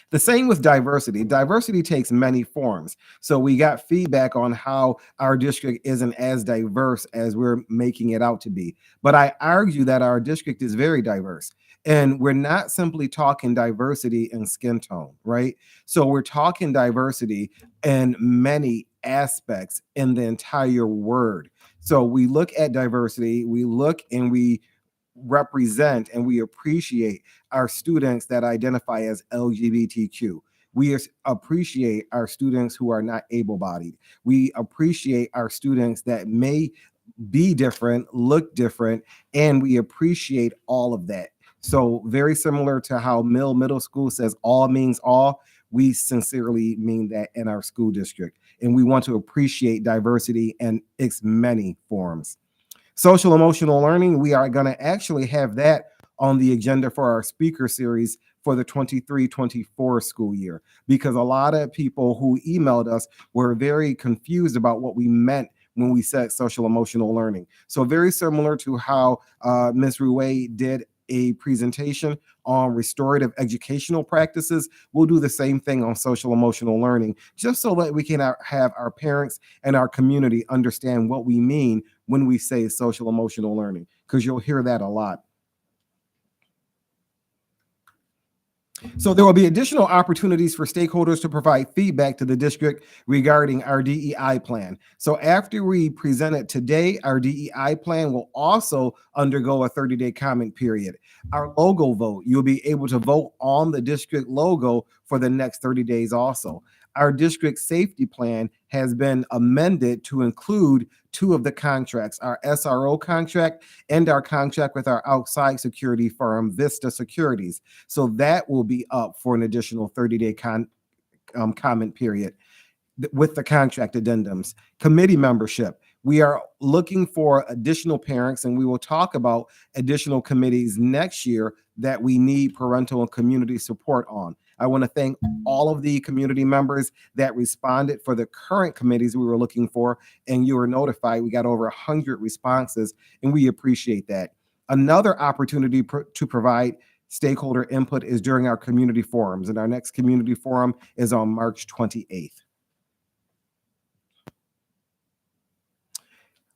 The same with diversity. Diversity takes many forms. So we got feedback on how our district isn't as diverse as we're making it out to be. But I argue that our district is very diverse. And we're not simply talking diversity in skin tone, right? So we're talking diversity in many aspects in the entire word. So we look at diversity, we look and we represent and we appreciate our students that identify as LGBTQ. We appreciate our students who are not able-bodied. We appreciate our students that may be different, look different, and we appreciate all of that. So very similar to how Middle School says all means all, we sincerely mean that in our school district. And we want to appreciate diversity in its many forms. Social emotional learning, we are going to actually have that on the agenda for our speaker series for the 23-24 school year, because a lot of people who emailed us were very confused about what we meant when we said social emotional learning. So very similar to how Ms. Rouet did a presentation on restorative educational practices, we'll do the same thing on social emotional learning, just so that we can have our parents and our community understand what we mean when we say social emotional learning, because you'll hear that a lot. So there will be additional opportunities for stakeholders to provide feedback to the district regarding our DEI plan. So after we present it today, our DEI plan will also undergo a 30-day comment period. Our logo vote, you'll be able to vote on the district logo for the next 30 days also. Our district safety plan has been amended to include 2 of the contracts, our SRO contract and our contract with our outside security firm, Vista Securities. So that will be up for an additional 30-day comment period with the contract addendums. Committee membership. We are looking for additional parents, and we will talk about additional committees next year that we need parental and community support on. I want to thank all of the community members that responded for the current committees we were looking for, and you were notified. We got over 100 responses, and we appreciate that. Another opportunity to provide stakeholder input is during our community forums, and our next community forum is on March 28th.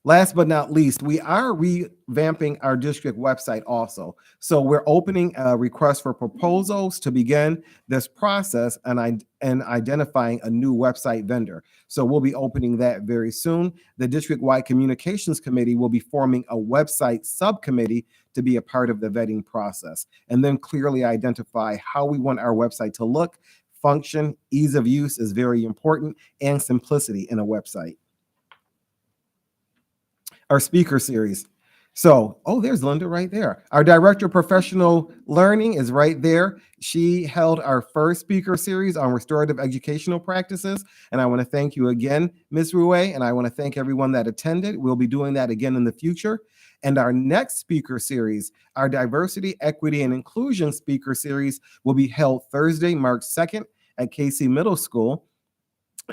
Last but not least, we are revamping our district website also. So we're opening a request for proposals to begin this process and identifying a new website vendor. So we'll be opening that very soon. The district-wide communications committee will be forming a website subcommittee to be a part of the vetting process, and then clearly identify how we want our website to look, function, ease of use is very important, and simplicity in a website. Our speaker series. So, there's Linda right there. Our director of professional learning is right there. She held our first speaker series on restorative educational practices. And I want to thank you again, Ms. Rue, and I want to thank everyone that attended. We'll be doing that again in the future. And our next speaker series, our diversity, equity, and inclusion speaker series, will be held Thursday, March 2nd at KC Middle School.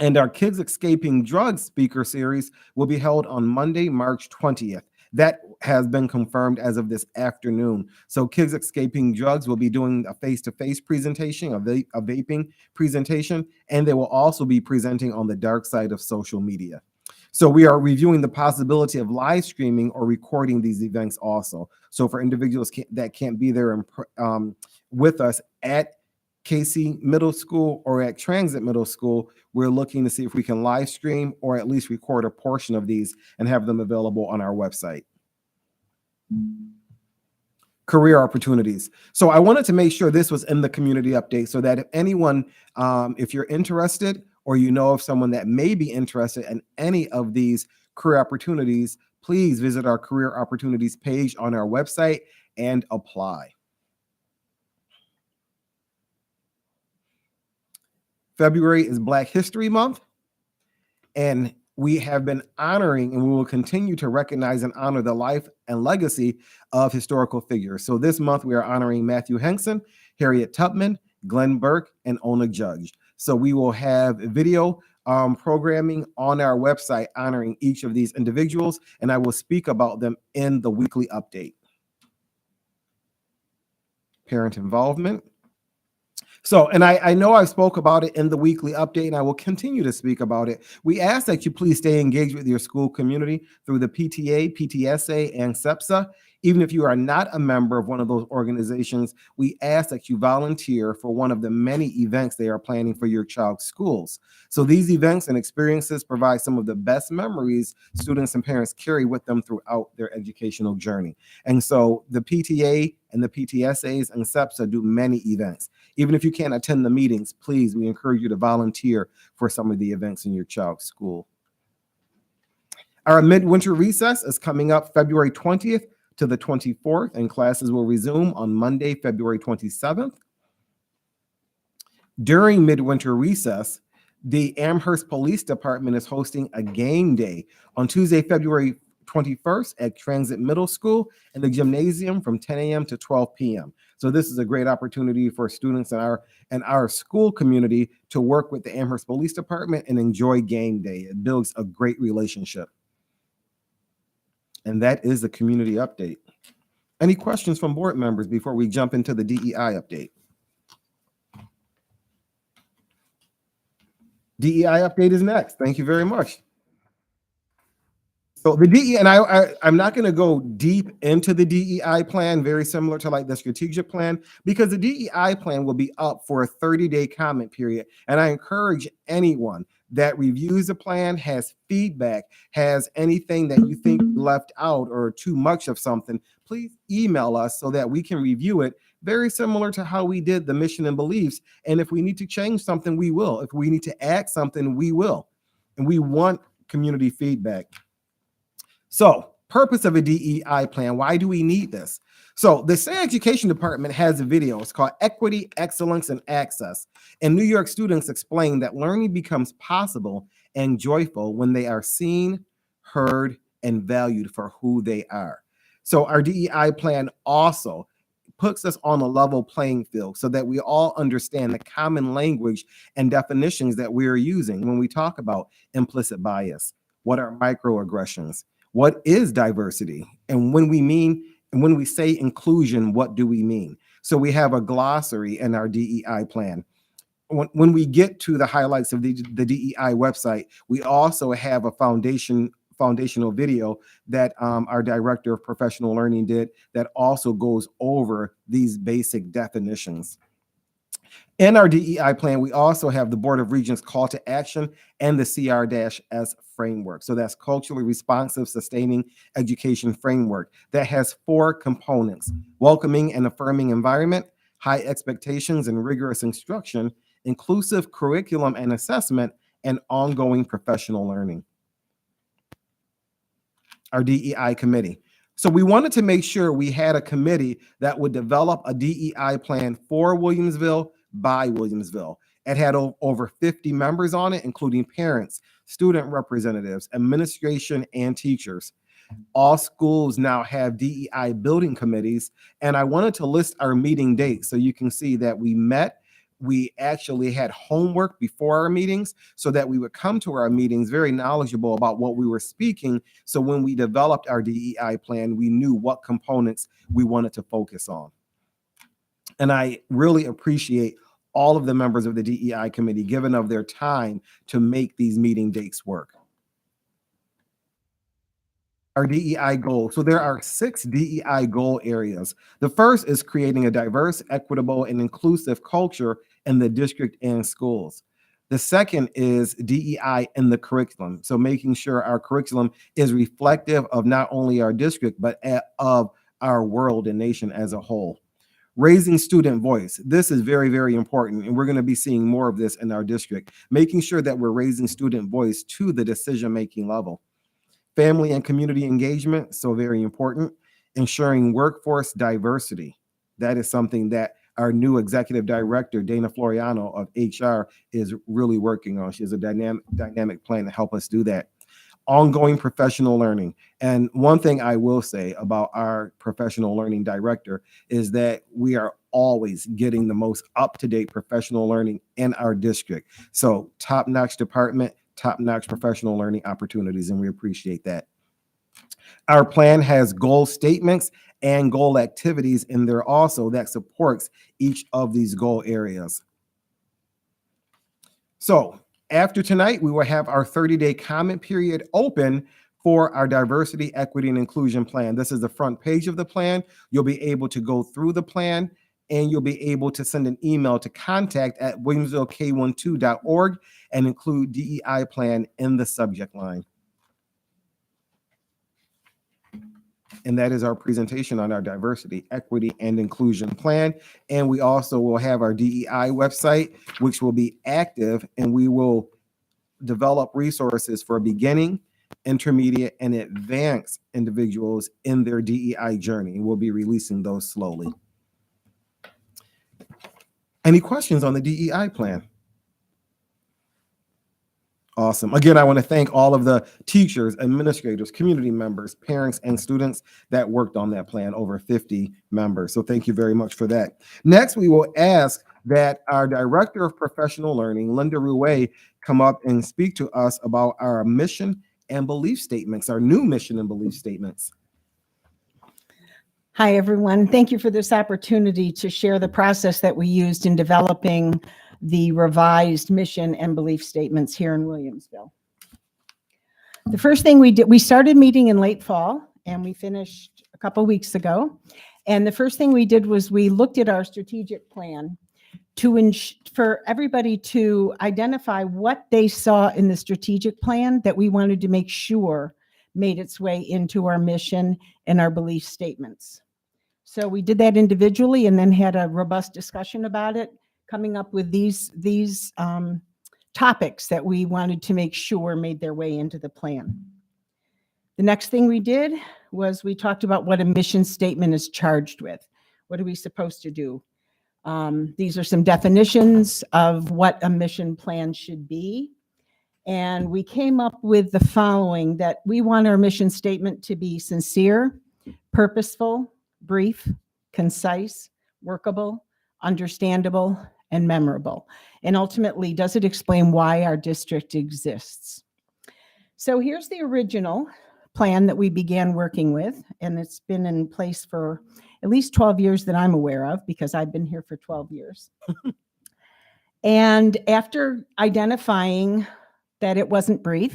And our Kids Escaping Drugs speaker series will be held on Monday, March 20th. That has been confirmed as of this afternoon. So Kids Escaping Drugs will be doing a face-to-face presentation, a vaping presentation, and they will also be presenting on the dark side of social media. So we are reviewing the possibility of live streaming or recording these events also. So for individuals that can't be there with us at KC Middle School or at Transit Middle School, we're looking to see if we can live stream or at least record a portion of these and have them available on our website. Career opportunities. So I wanted to make sure this was in the community update so that if anyone, if you're interested or you know of someone that may be interested in any of these career opportunities, please visit our career opportunities page on our website and apply. February is Black History Month, and we have been honoring and we will continue to recognize and honor the life and legacy of historical figures. So this month we are honoring Matthew Henson, Harriet Tubman, Glenn Burke, and Ona Judge. So we will have video programming on our website honoring each of these individuals, and I will speak about them in the weekly update. Parent involvement. So, and I know I spoke about it in the weekly update, and I will continue to speak about it. We ask that you please stay engaged with your school community through the PTA, PTSA, and SEPSA. Even if you are not a member of one of those organizations, we ask that you volunteer for one of the many events they are planning for your child's schools. So these events and experiences provide some of the best memories students and parents carry with them throughout their educational journey. And so the PTA and the PTSAs and SEPSA do many events. Even if you can't attend the meetings, please, we encourage you to volunteer for some of the events in your child's school. Our midwinter recess is coming up February 20th to the 24th, and classes will resume on Monday, February 27th. During midwinter recess, the Amherst Police Department is hosting a game day on Tuesday, February 21st at Transit Middle School in the gymnasium from 10 a.m. to 12 p.m. So this is a great opportunity for students in our school community to work with the Amherst Police Department and enjoy game day. It builds a great relationship. And that is the community update. Any questions from board members before we jump into the DEI update? DEI update is next. Thank you very much. So the DEI, and I'm not going to go deep into the DEI plan, very similar to like the strategic plan, because the DEI plan will be up for a 30-day comment period. And I encourage anyone that reviews the plan, has feedback, has anything that you think left out or too much of something, please email us so that we can review it, very similar to how we did the mission and beliefs. And if we need to change something, we will. If we need to add something, we will. And we want community feedback. So, purpose of a DEI plan. Why do we need this? So, the State Education Department has a video. It's called Equity, Excellence, and Access. And New York students explain that learning becomes possible and joyful when they are seen, heard, and valued for who they are. So, our DEI plan also puts us on a level playing field so that we all understand the common language and definitions that we are using when we talk about implicit bias. What are microaggressions? What is diversity? And when we say inclusion, what do we mean? So we have a glossary in our DEI plan. When we get to the highlights of the DEI website, we also have a foundational video that our director of professional learning did that also goes over these basic definitions. In our DEI plan, we also have the Board of Regents call to action and the CR-S framework. So that's culturally responsive, sustaining education framework that has 4 components: welcoming and affirming environment, high expectations and rigorous instruction, inclusive curriculum and assessment, and ongoing professional learning. Our DEI committee. So we wanted to make sure we had a committee that would develop a DEI plan for Williamsville by Williamsville. It had over 50 members on it, including parents, student representatives, administration, and teachers. All schools now have DEI building committees, and I wanted to list our meeting dates so you can see that we met. We actually had homework before our meetings so that we would come to our meetings very knowledgeable about what we were speaking. So when we developed our DEI plan, we knew what components we wanted to focus on. And I really appreciate all of the members of the DEI committee giving of their time to make these meeting dates work. Our DEI goals. So there are 6 DEI goal areas. The first is creating a diverse, equitable, and inclusive culture in the district and schools. The second is DEI in the curriculum. So making sure our curriculum is reflective of not only our district, but of our world and nation as a whole. Raising student voice. This is very, very important, and we're going to be seeing more of this in our district, making sure that we're raising student voice to the decision-making level. Family and community engagement, so very important. Ensuring workforce diversity. That is something that our new executive director, Dana Floriano of HR, is really working on. She has a dynamic plan to help us do that. Ongoing professional learning. And one thing I will say about our professional learning director is that we are always getting the most up-to-date professional learning in our district. So top-notch department, top-notch professional learning opportunities, and we appreciate that. Our plan has goal statements and goal activities in there also that supports each of these goal areas. So after tonight, we will have our 30-day comment period open for our diversity, equity, and inclusion plan. This is the front page of the plan. You'll be able to go through the plan, and you'll be able to send an email to contact@williamsvillek12.org and include DEI plan in the subject line. And that is our presentation on our diversity, equity, and inclusion plan. And we also will have our DEI website, which will be active, and we will develop resources for beginning, intermediate, and advanced individuals in their DEI journey. We'll be releasing those slowly. Any questions on the DEI plan? Awesome. Again, I want to thank all of the teachers, administrators, community members, parents, and students that worked on that plan, over 50 members. So thank you very much for that. Next, we will ask that our Director of Professional Learning, Linda Rouet, come up and speak to us about our mission and belief statements, our new mission and belief statements. Hi, everyone. Thank you for this opportunity to share the process that we used in developing the revised mission and belief statements here in Williamsville. The first thing we did, we started meeting in late fall and we finished a couple weeks ago. And the first thing we did was we looked at our strategic plan for everybody to identify what they saw in the strategic plan that we wanted to make sure made its way into our mission and our belief statements. So we did that individually and then had a robust discussion about it, coming up with these topics that we wanted to make sure made their way into the plan. The next thing we did was we talked about what a mission statement is charged with. What are we supposed to do? These are some definitions of what a mission plan should be. And we came up with the following, that we want our mission statement to be sincere, purposeful, brief, concise, workable, understandable, and memorable. And ultimately, does it explain why our district exists? So here's the original plan that we began working with, and it's been in place for at least 12 years that I'm aware of, because I've been here for 12 years. And after identifying that it wasn't brief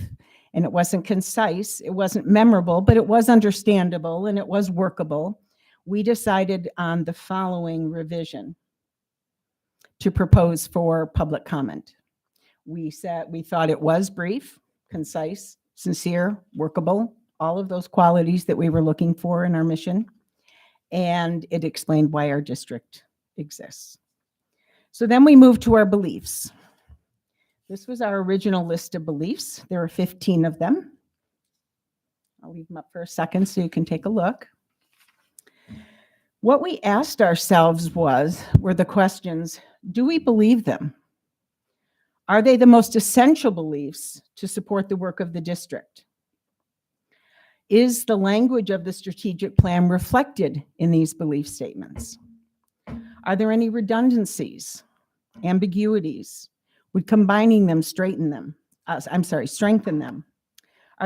and it wasn't concise, it wasn't memorable, but it was understandable and it was workable, we decided on the following revision to propose for public comment. We thought it was brief, concise, sincere, workable, all of those qualities that we were looking for in our mission. And it explained why our district exists. So then we moved to our beliefs. This was our original list of beliefs. There are 15 of them. I'll leave them up for a second so you can take a look. What we asked ourselves were the questions, do we believe them? Are they the most essential beliefs to support the work of the district? Is the language of the strategic plan reflected in these belief statements? Are there any redundancies, ambiguities? Would combining them strengthen them? Are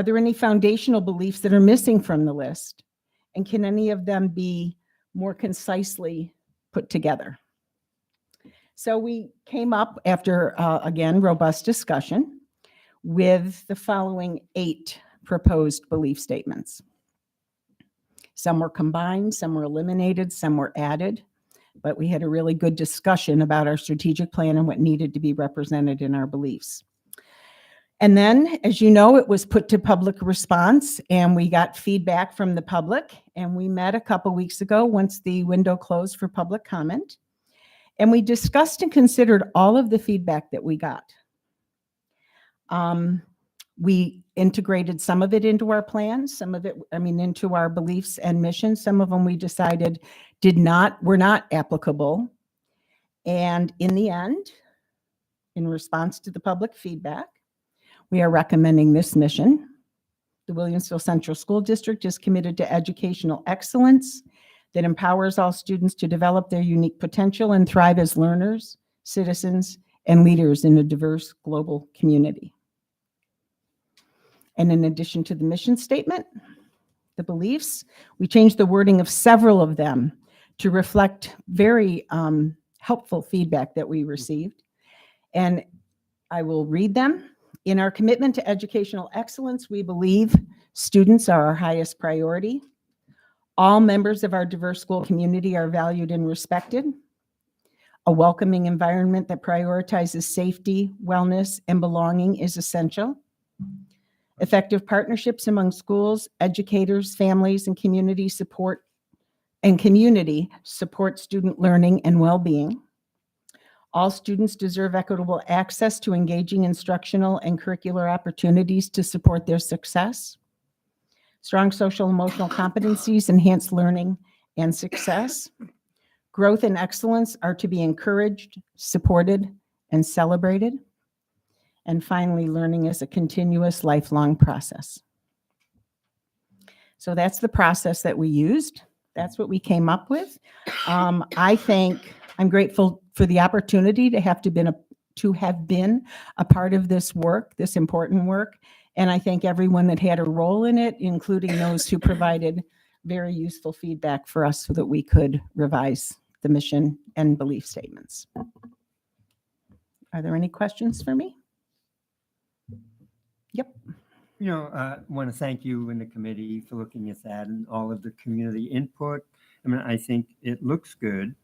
there any foundational beliefs that are missing from the list? And can any of them be more concisely put together? So we came up after, again, robust discussion with the following 8 proposed belief statements. Some were combined, some were eliminated, some were added, but we had a really good discussion about our strategic plan and what needed to be represented in our beliefs. And then, as you know, it was put to public response and we got feedback from the public, and we met a couple weeks ago once the window closed for public comment. And we discussed and considered all of the feedback that we got. We integrated some of it into our plans, some of it, into our beliefs and missions. Some of them we decided were not applicable. And in the end, in response to the public feedback, we are recommending this mission. The Williamsville Central School District is committed to educational excellence that empowers all students to develop their unique potential and thrive as learners, citizens, and leaders in a diverse global community. And in addition to the mission statement, the beliefs, we changed the wording of several of them to reflect very helpful feedback that we received. And I will read them. In our commitment to educational excellence, we believe students are our highest priority. All members of our diverse school community are valued and respected. A welcoming environment that prioritizes safety, wellness, and belonging is essential. Effective partnerships among schools, educators, families, and community support student learning and well-being. All students deserve equitable access to engaging instructional and curricular opportunities to support their success. Strong social emotional competencies enhance learning and success. Growth and excellence are to be encouraged, supported, and celebrated. And finally, learning is a continuous, lifelong process. So that's the process that we used. That's what we came up with. I'm grateful for the opportunity to have been a part of this work, this important work. And I thank everyone that had a role in it, including those who provided very useful feedback for us so that we could revise the mission and belief statements. Are there any questions for me? Yep. Want to thank you and the committee for looking at that and all of the community input. I mean, I think it looks good.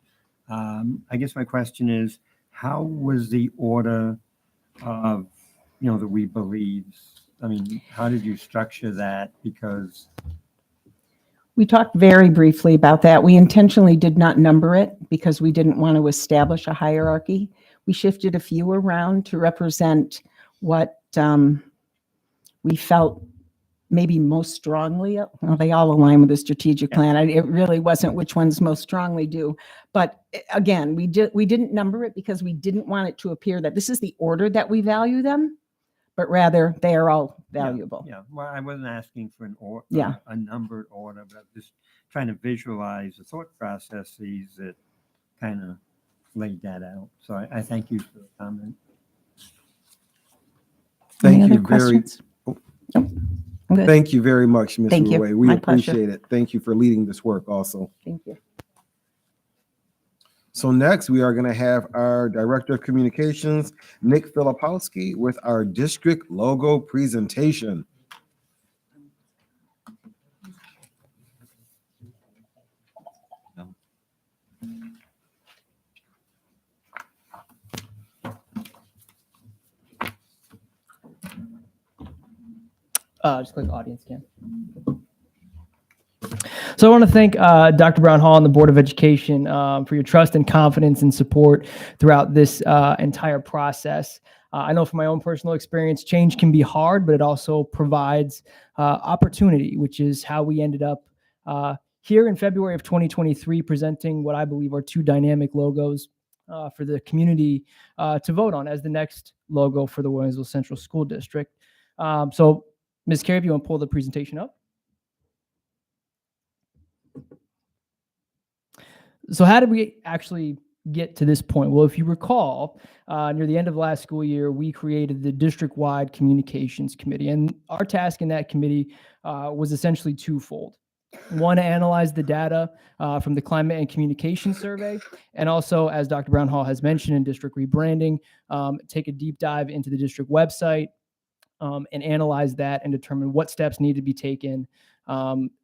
I guess my question is, how was the order of, the we believes? I mean, how did you structure that? Because We talked very briefly about that. We intentionally did not number it because we didn't want to establish a hierarchy. We shifted a few around to represent what we felt maybe most strongly. Well, they all align with the strategic plan. It really wasn't which ones most strongly do. But again, we didn't number it because we didn't want it to appear that this is the order that we value them, but rather they are all valuable. Yeah. Well, I wasn't asking for Yeah. a numbered order, but I'm just trying to visualize the thought processes that kind of laid that out. So I thank you for the comment. Thank Any you other very. questions? I'm good. Thank you very much, Ms. Thank you. Ruway. We My pleasure. appreciate it. Thank you for leading this work also. Thank you. So next, we are going to have our Director of Communications, Nick Filipowski, with our district logo presentation. Just click audience cam. So I want to thank Dr. Brown Hall and the Board of Education for your trust and confidence and support throughout this entire process. I know from my own personal experience, change can be hard, but it also provides opportunity, which is how we ended up here in February of 2023, presenting what I believe are two dynamic logos for the community to vote on as the next logo for the Williamsville Central School District. So Ms. Carey, if you want to pull the presentation up. So how did we actually get to this point? Well, if you recall, near the end of last school year, we created the district-wide communications committee. And our task in that committee was essentially twofold. One, to analyze the data from the climate and communication survey. And also, as Dr. Brown Hall has mentioned in district rebranding, take a deep dive into the district website and analyze that and determine what steps need to be taken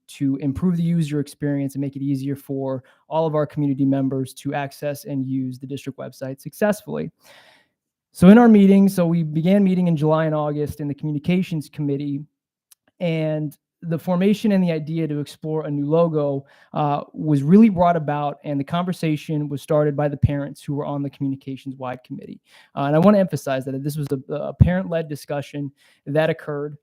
to improve the user experience and make it easier for all of our community members to access and use the district website successfully. So in our meetings, we began meeting in July and August in the communications committee, and the formation and the idea to explore a new logo was really brought about, and the conversation was started by the parents who were on the communications wide committee. And I want to emphasize that this was a parent-led discussion that occurred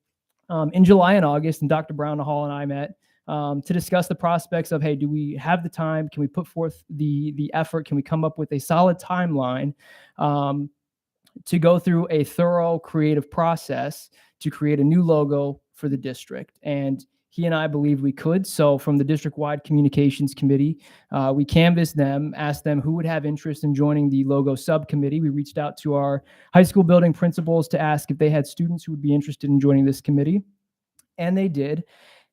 in July and August, and Dr. Brown Hall and I met to discuss the prospects of, hey, do we have the time? Can we put forth the effort? Can we come up with a solid timeline to go through a thorough creative process to create a new logo for the district? And he and I believe we could. So from the district-wide communications committee, we canvassed them, asked them who would have interest in joining the logo subcommittee. We reached out to our high school building principals to ask if they had students who would be interested in joining this committee. And they did.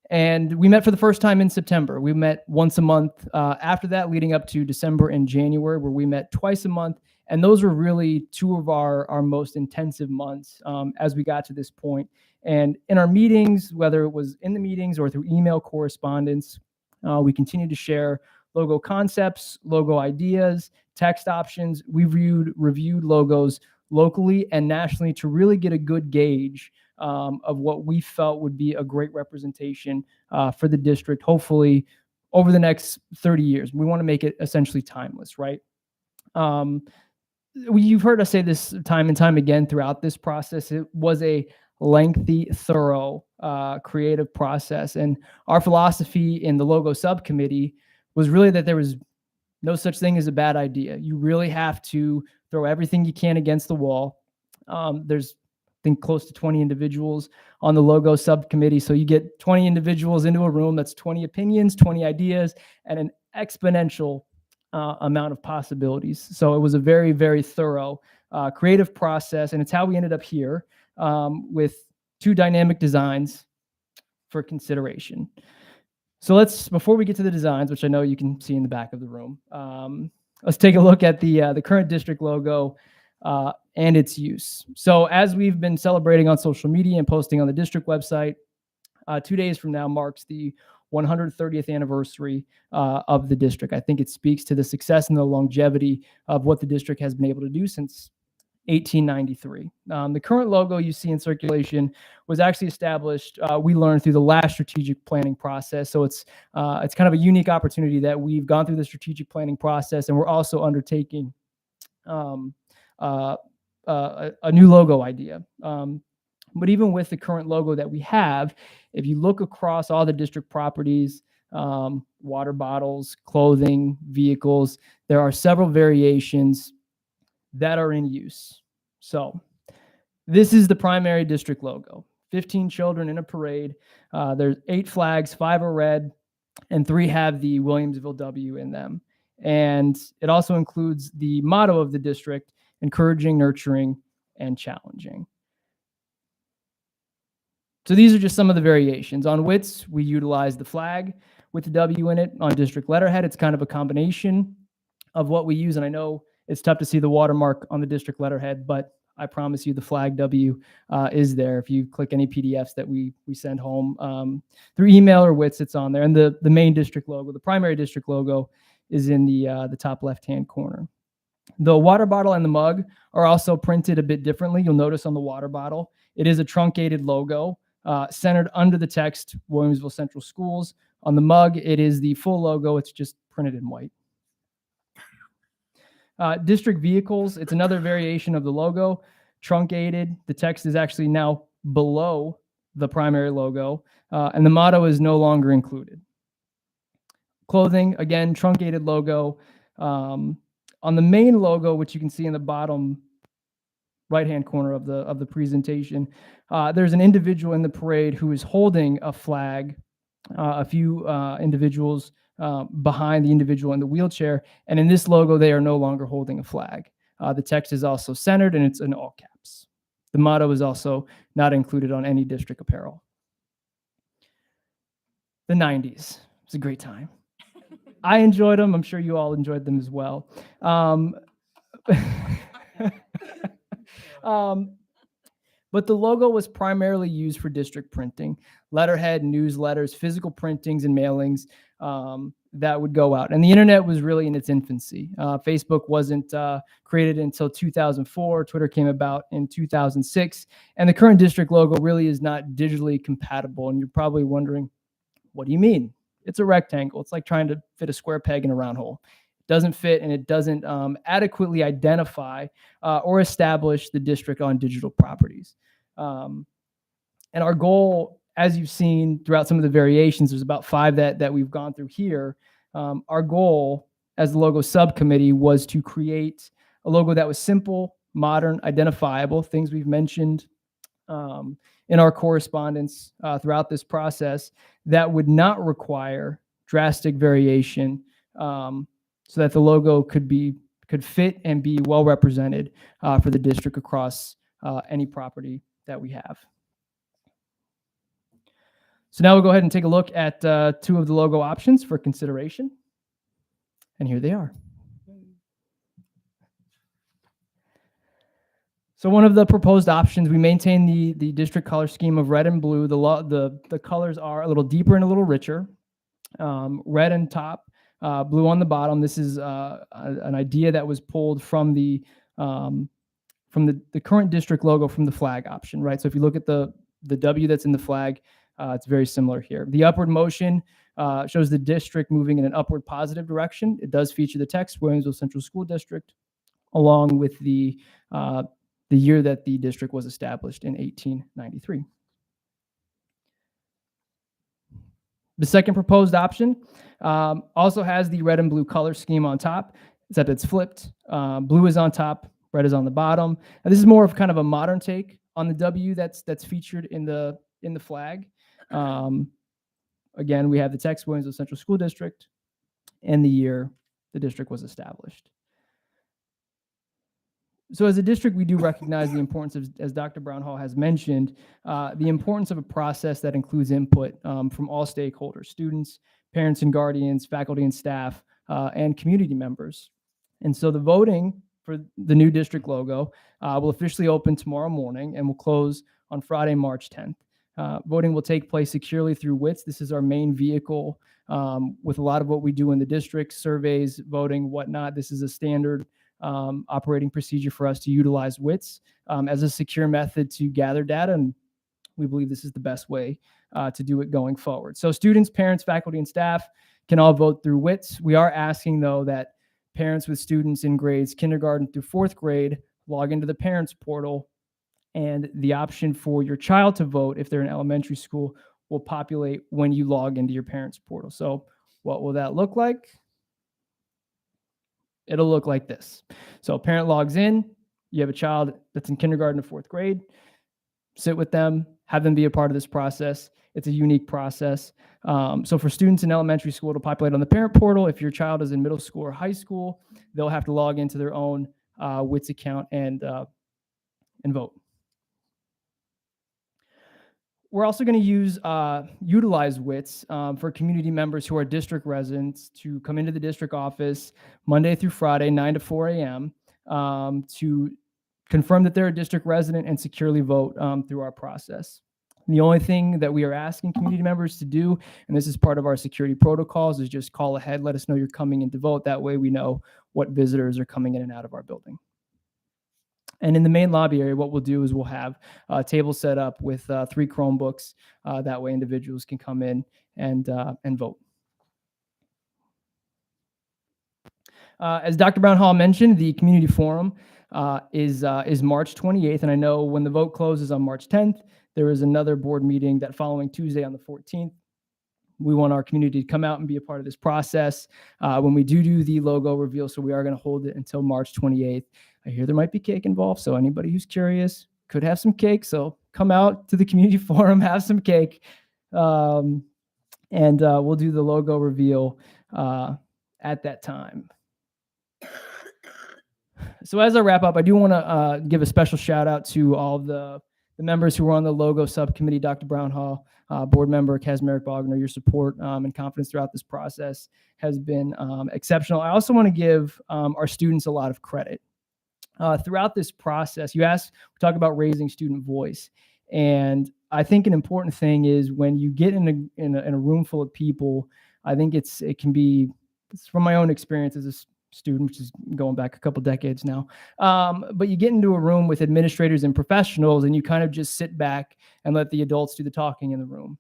And we met for the first time in September. We met once a month after that, leading up to December and January, where we met twice a month. And those were really two of our most intensive months as we got to this point. And in our meetings, whether it was in the meetings or through email correspondence, we continued to share logo concepts, logo ideas, text options. We reviewed logos locally and nationally to really get a good gauge of what we felt would be a great representation for the district, hopefully over the next 30 years. We want to make it essentially timeless, right? You've heard us say this time and time again throughout this process. It was a lengthy, thorough, creative process. And our philosophy in the logo subcommittee was really that there was no such thing as a bad idea. You really have to throw everything you can against the wall. There's, I think, close to 20 individuals on the logo subcommittee. So you get 20 individuals into a room, that's 20 opinions, 20 ideas, and an exponential amount of possibilities. So it was a very, very thorough creative process. And it's how we ended up here with two dynamic designs for consideration. So before we get to the designs, which I know you can see in the back of the room, let's take a look at the current district logo and its use. So as we've been celebrating on social media and posting on the district website, 2 days from now marks the 130th anniversary of the district. I think it speaks to the success and the longevity of what the district has been able to do since 1893. The current logo you see in circulation was actually established, we learned, through the last strategic planning process. So it's kind of a unique opportunity that we've gone through the strategic planning process, and we're also undertaking a new logo idea. But even with the current logo that we have, if you look across all the district properties, water bottles, clothing, vehicles, there are several variations that are in use. So this is the primary district logo. 15 children in a parade. There's 8 flags, 5 are red, and 3 have the Williamsville W in them. And it also includes the motto of the district: encouraging, nurturing, and challenging. So these are just some of the variations. On WITS, we utilize the flag with the W in it. On district letterhead, it's kind of a combination of what we use. And I know it's tough to see the watermark on the district letterhead, but I promise you the flag W is there. If you click any PDFs that we send home through email or WITS, it's on there. And the main district logo, the primary district logo, is in the top left-hand corner. The water bottle and the mug are also printed a bit differently. You'll notice on the water bottle, it is a truncated logo centered under the text, Williamsville Central Schools. On the mug, it is the full logo. It's just printed in white. District vehicles, it's another variation of the logo, truncated. The text is actually now below the primary logo, and the motto is no longer included. Clothing, again, truncated logo. On the main logo, which you can see in the bottom right-hand corner of the presentation, there's an individual in the parade who is holding a flag, a few individuals behind the individual in the wheelchair. And in this logo, they are no longer holding a flag. The text is also centered, and it's in all caps. The motto is also not included on any district apparel. The 90s. It's a great time. I enjoyed them. I'm sure you all enjoyed them as well. But the logo was primarily used for district printing, letterhead, newsletters, physical printings, and mailings that would go out. And the internet was really in its infancy. Facebook wasn't created until 2004. Twitter came about in 2006. And the current district logo really is not digitally compatible. And you're probably wondering, what do you mean? It's a rectangle. It's like trying to fit a square peg in a round hole. It doesn't fit, and it doesn't adequately identify or establish the district on digital properties. And our goal, as you've seen throughout some of the variations, there's about 5 that we've gone through here. Our goal as the logo subcommittee was to create a logo that was simple, modern, identifiable, things we've mentioned in our correspondence throughout this process, that would not require drastic variation, so that the logo could fit and be well represented for the district across any property that we have. So now we'll go ahead and take a look at 2 of the logo options for consideration. And here they are. So one of the proposed options, we maintain the district color scheme of red and blue. The colors are a little deeper and a little richer. Red on top, blue on the bottom. This is an idea that was pulled from the current district logo from the flag option, right? So if you look at the W that's in the flag, it's very similar here. The upward motion shows the district moving in an upward positive direction. It does feature the text, Williamsville Central School District, along with the year that the district was established in 1893. The second proposed option also has the red and blue color scheme on top, except it's flipped. Blue is on top, red is on the bottom. And this is more of kind of a modern take on the W that's featured in the flag. Again, we have the text, Williamsville Central School District, and the year the district was established. So as a district, we do recognize the importance of, as Dr. Brownhall has mentioned, the importance of a process that includes input from all stakeholders, students, parents and guardians, faculty and staff, and community members. And so the voting for the new district logo will officially open tomorrow morning and will close on Friday, March 10th. Voting will take place securely through WITS. This is our main vehicle with a lot of what we do in the district, surveys, voting, whatnot. This is a standard operating procedure for us to utilize WITS as a secure method to gather data, and we believe this is the best way to do it going forward. So students, parents, faculty, and staff can all vote through WITS. We are asking, though, that parents with students in grades kindergarten through fourth grade log into the parents portal, and the option for your child to vote if they're in elementary school will populate when you log into your parents portal. So what will that look like? It'll look like this. So a parent logs in, you have a child that's in kindergarten to fourth grade, sit with them, have them be a part of this process. It's a unique process. So for students in elementary school, it'll populate on the parent portal. If your child is in middle school or high school, they'll have to log into their own WITS account and vote. We're also going to utilize WITS for community members who are district residents to come into the district office Monday through Friday, 9 to 4 a.m. To confirm that they're a district resident and securely vote through our process. The only thing that we are asking community members to do, and this is part of our security protocols, is just call ahead, let us know you're coming in to vote. That way we know what visitors are coming in and out of our building. And in the main lobby area, what we'll do is we'll have a table set up with 3 Chromebooks. That way individuals can come in and vote. As Dr. Brown Hall mentioned, the community forum is March 28th. And I know when the vote closes on March 10th, there is another board meeting that following Tuesday on the 14th. We want our community to come out and be a part of this process when we do the logo reveal. So we are going to hold it until March 28th. I hear there might be cake involved. So anybody who's curious could have some cake. So come out to the community forum, have some cake, and we'll do the logo reveal at that time. So as I wrap up, I do want to give a special shout out to all of the members who were on the logo subcommittee, Dr. Brown Hall, board member Kazmarek Bogner. Your support and confidence throughout this process has been exceptional. I also want to give our students a lot of credit. Throughout this process, we talk about raising student voice. And I think an important thing is when you get in a room full of people, I think it's from my own experience as a student, which is going back a couple decades now. But you get into a room with administrators and professionals and you kind of just sit back and let the adults do the talking in the room.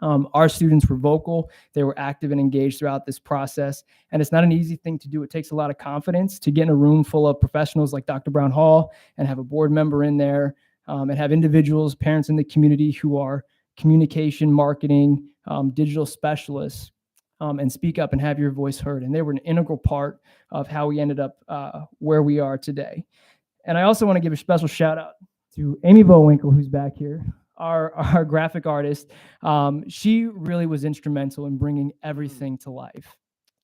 Our students were vocal. They were active and engaged throughout this process. And it's not an easy thing to do. It takes a lot of confidence to get in a room full of professionals like Dr. Brown Hall and have a board member in there and have individuals, parents in the community who are communication, marketing, digital specialists and speak up and have your voice heard. And they were an integral part of how we ended up where we are today. And I also want to give a special shout out to Amy Bowinkle, who's back here. Our graphic artist, she really was instrumental in bringing everything to life.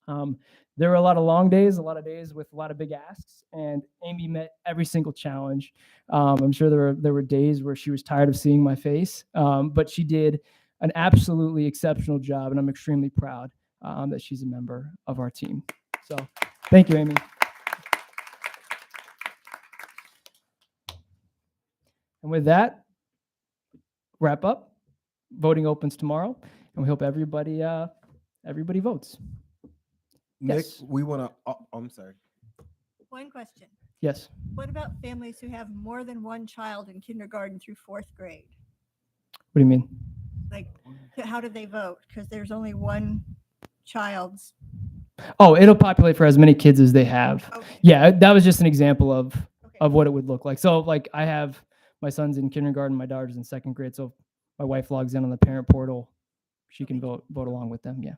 There were a lot of long days, a lot of days with a lot of big asks, and Amy met every single challenge. I'm sure there were days where she was tired of seeing my face, but she did an absolutely exceptional job, and I'm extremely proud that she's a member of our team. So thank you, Amy. And with that, wrap up. Voting opens tomorrow, and we hope everybody votes. Nick, Yes. we want to. I'm sorry. One question. Yes. What about families who have more than one child in kindergarten through fourth grade? What do you mean? Like, how do they vote? Because there's only one child's. Oh, it'll populate for as many kids as they have. Okay. Yeah, that was just an example of what it would look like. So like I have my son's in kindergarten, my daughter's in second grade. So if my wife logs in on the parent portal, she can vote along with them. Yeah.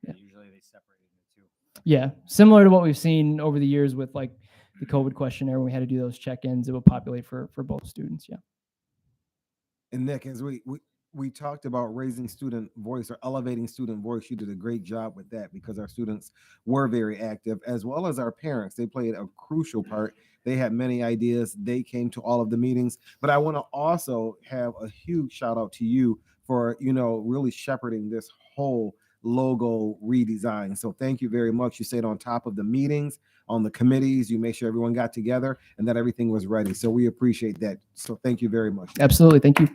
Yeah. Usually they separate into 2. Yeah. Similar to what we've seen over the years with like the COVID questionnaire when we had to do those check-ins, it will populate for both students. Yeah. And Nick, as we talked about raising student voice or elevating student voice, you did a great job with that because our students were very active, as well as our parents. They played a crucial part. They had many ideas. They came to all of the meetings. But I want to also have a huge shout out to you for, really shepherding this whole logo redesign. So thank you very much. You stayed on top of the meetings, on the committees. You made sure everyone got together and that everything was ready. So we appreciate that. So thank you very much. Absolutely. Thank you.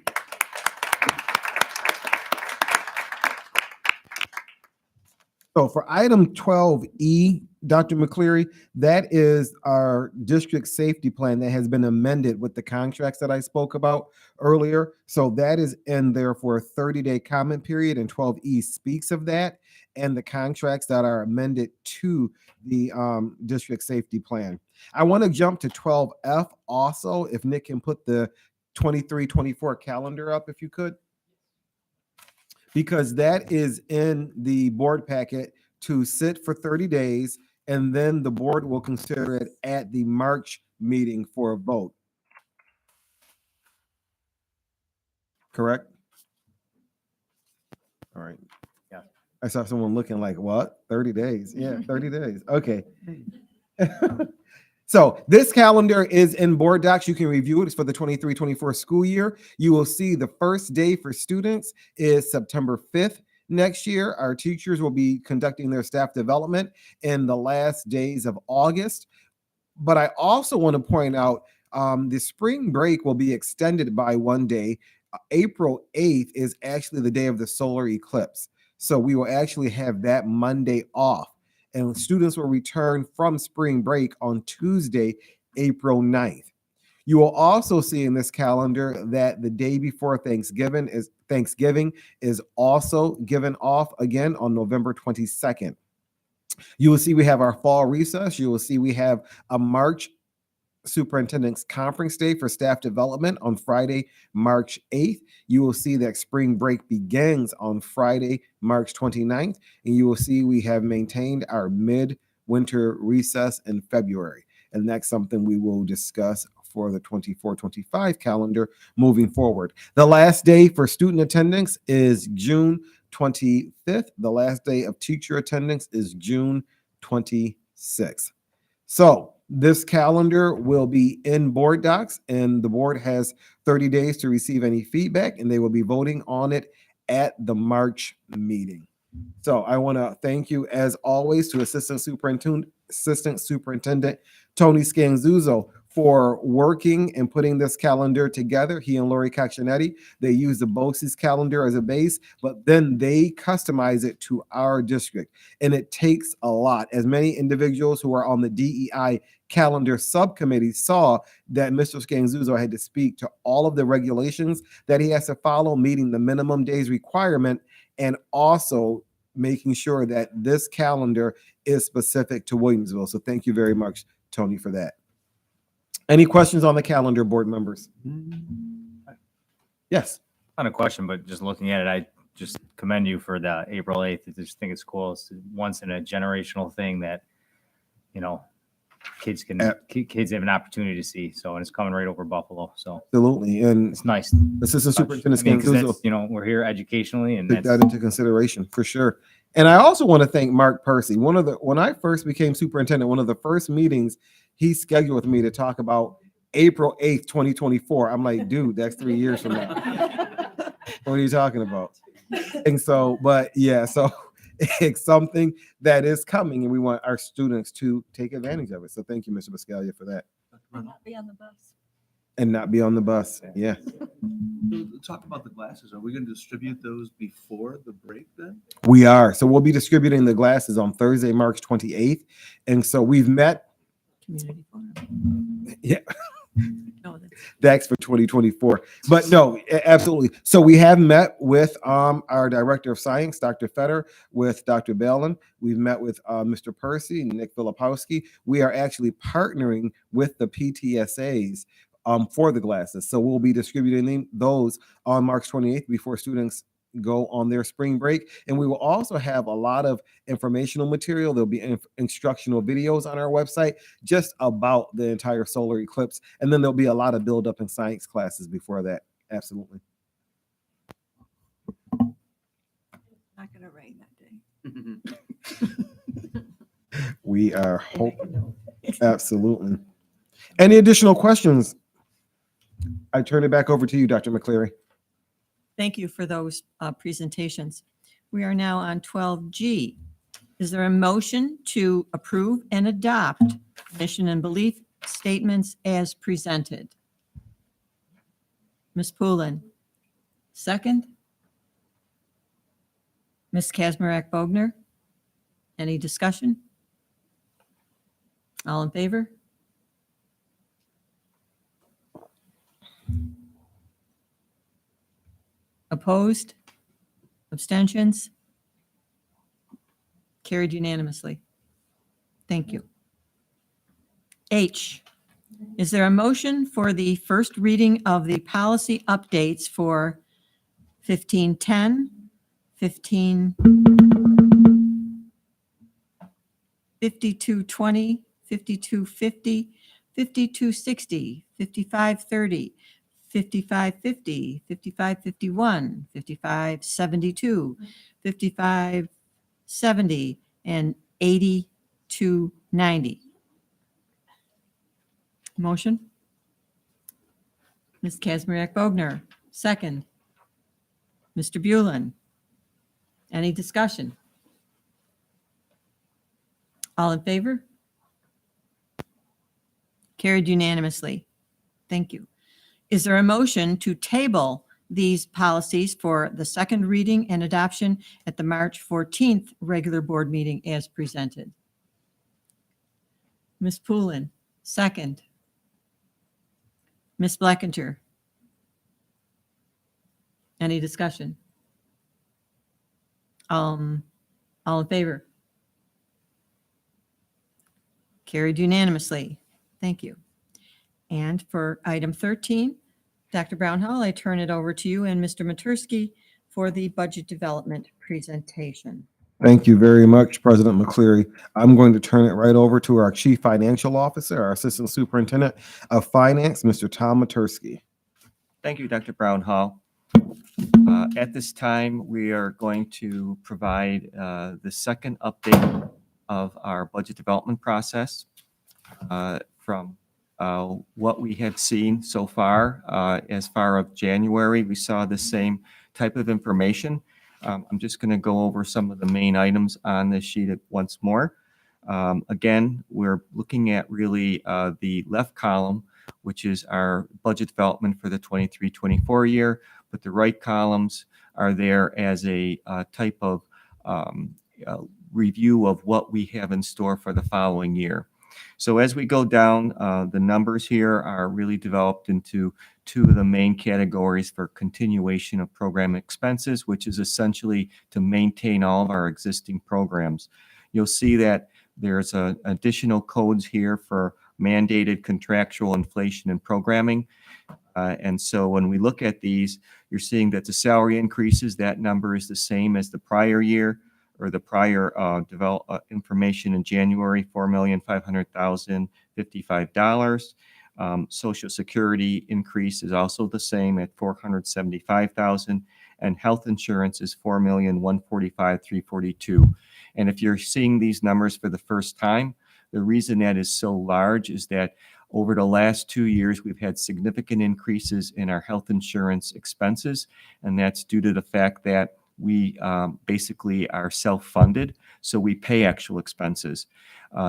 So for item 12E, Dr. McCleary, that is our district safety plan that has been amended with the contracts that I spoke about earlier. So that is in there for a 30-day comment period, and 12E speaks of that and the contracts that are amended to the district safety plan. I want to jump to 12F also, if Nick can put the 23-24 calendar up, if you could, because that is in the board packet to sit for 30 days, and then the board will consider it at the March meeting for a vote. Correct? All right. Yeah. I saw someone looking like, what? 30 days? Yeah, 30 days. Okay. So this calendar is in board docs. You can review it. It's for the 23-24 school year. You will see the first day for students is September 5th. Next year, our teachers will be conducting their staff development in the last days of August. But I also want to point out the spring break will be extended by one day. April 8th is actually the day of the solar eclipse. So we will actually have that Monday off. And students will return from spring break on Tuesday, April 9th. You will also see in this calendar that the day before Thanksgiving is also given off again on November 22nd. You will see we have our fall recess. You will see we have a March Superintendent's Conference Day for staff development on Friday, March 8th. You will see that spring break begins on Friday, March 29th. And you will see we have maintained our mid-winter recess in February. And that's something we will discuss for the 24-25 calendar moving forward. The last day for student attendance is June 25th. The last day of teacher attendance is June 26th. So this calendar will be in board docs, and the board has 30 days to receive any feedback, and they will be voting on it at the March meeting. So I want to thank you, as always, to Assistant Superintendent Tony Scanzuzzo for working and putting this calendar together. He and Lori Caccianetti, they use the BOCES calendar as a base, but then they customize it to our district. And it takes a lot. As many individuals who are on the DEI calendar subcommittee saw that Mr. Scanzuzzo had to speak to all of the regulations that he has to follow, meeting the minimum days requirement, and also making sure that this calendar is specific to Williamsville. So thank you very much, Tony, for that. Any questions on the calendar, board members? Yes. Not a question, but just looking at it, I just commend you for the April 8th. I just think it's cool. It's once in a generational thing that, you know, kids have an opportunity to see. So, and it's coming right over Buffalo. So Absolutely. And it's nice. Assistant Superintendent I mean, 'cause Scanzuzzo, that's, you know, we're here educationally, and take that's that into consideration for sure. And I also want to thank Mark Percy. When I first became superintendent, one of the first meetings he scheduled with me to talk about April 8th, 2024. I'm like, dude, that's 3 years from now. What are you talking about? And so, but yeah, so it's something that is coming, and we want our students to take advantage of it. So thank you, Mr. Biscaglia, for that. Not be on the bus. And not be on the bus. Yeah. Talk about the glasses. Are we going to distribute those before the break then? We are. So we'll be distributing the glasses on Thursday, March 28th. And so we've met. Community forum. Yeah. No, That's for 2024. But no, absolutely. So we have met with our Director of Science, Dr. Fetter, with Dr. Balin. We've met with Mr. Percy and Nick Filipowski. We are actually partnering with the PTSAs for the glasses. So we'll be distributing those on March 28th before students go on their spring break. And we will also have a lot of informational material. There'll be instructional videos on our website just about the entire solar eclipse. And then there'll be a lot of build up in science classes before that. Absolutely. Not going to rain that day. We are hoping. Absolutely. Any additional questions? I turn it back over to you, Dr. McCleary. Thank you for those presentations. We are now on 12G. Is there a motion to approve and adopt mission and belief statements as presented? Ms. Poulin, second. Ms. Kazmarek-Bogner, any discussion? All in favor? Opposed? Abstentions? Carried unanimously. Thank you. H, is there a motion for the first reading of the policy updates for 1510, 5220, 5250, 5260, 5530, 5550, 5551, 5572, 5570, and 8290? Motion? Ms. Kazmarek-Bogner, second. Mr. Bulin, any discussion? All in favor? Carried unanimously. Thank you. Is there a motion to table these policies for the second reading and adoption at the March 14th regular board meeting as presented? Ms. Poulin, second. Ms. Blackinger, any discussion? All in favor? Carried unanimously. Thank you. And for item 13, Dr. Brownhall, I turn it over to you and Mr. Matursky for the budget development presentation. Thank you very much, President McCleary. I'm going to turn it right over to our Chief Financial Officer, our Assistant Superintendent of Finance, Mr. Tom Matursky. Thank you, Dr. Brownhall. At this time, we are going to provide the second update of our budget development process from what we have seen so far. As far as January, we saw the same type of information. I'm just going to go over some of the main items on this sheet once more. Again, we're looking at really the left column, which is our budget development for the 23-24 year, but the right columns are there as a type of review of what we have in store for the following year. So as we go down, the numbers here are really developed into two of the main categories for continuation of program expenses, which is essentially to maintain all of our existing programs. You'll see that there's additional codes here for mandated contractual inflation and programming. And so when we look at these, you're seeing that the salary increases, that number is the same as the prior year or the prior information in January, $4,500,055. Social Security increase is also the same at $475,000, and health insurance is $4,145,342. And if you're seeing these numbers for the first time, the reason that is so large is that over the last 2 years, we've had significant increases in our health insurance expenses, and that's due to the fact that we basically are self-funded, so we pay actual expenses.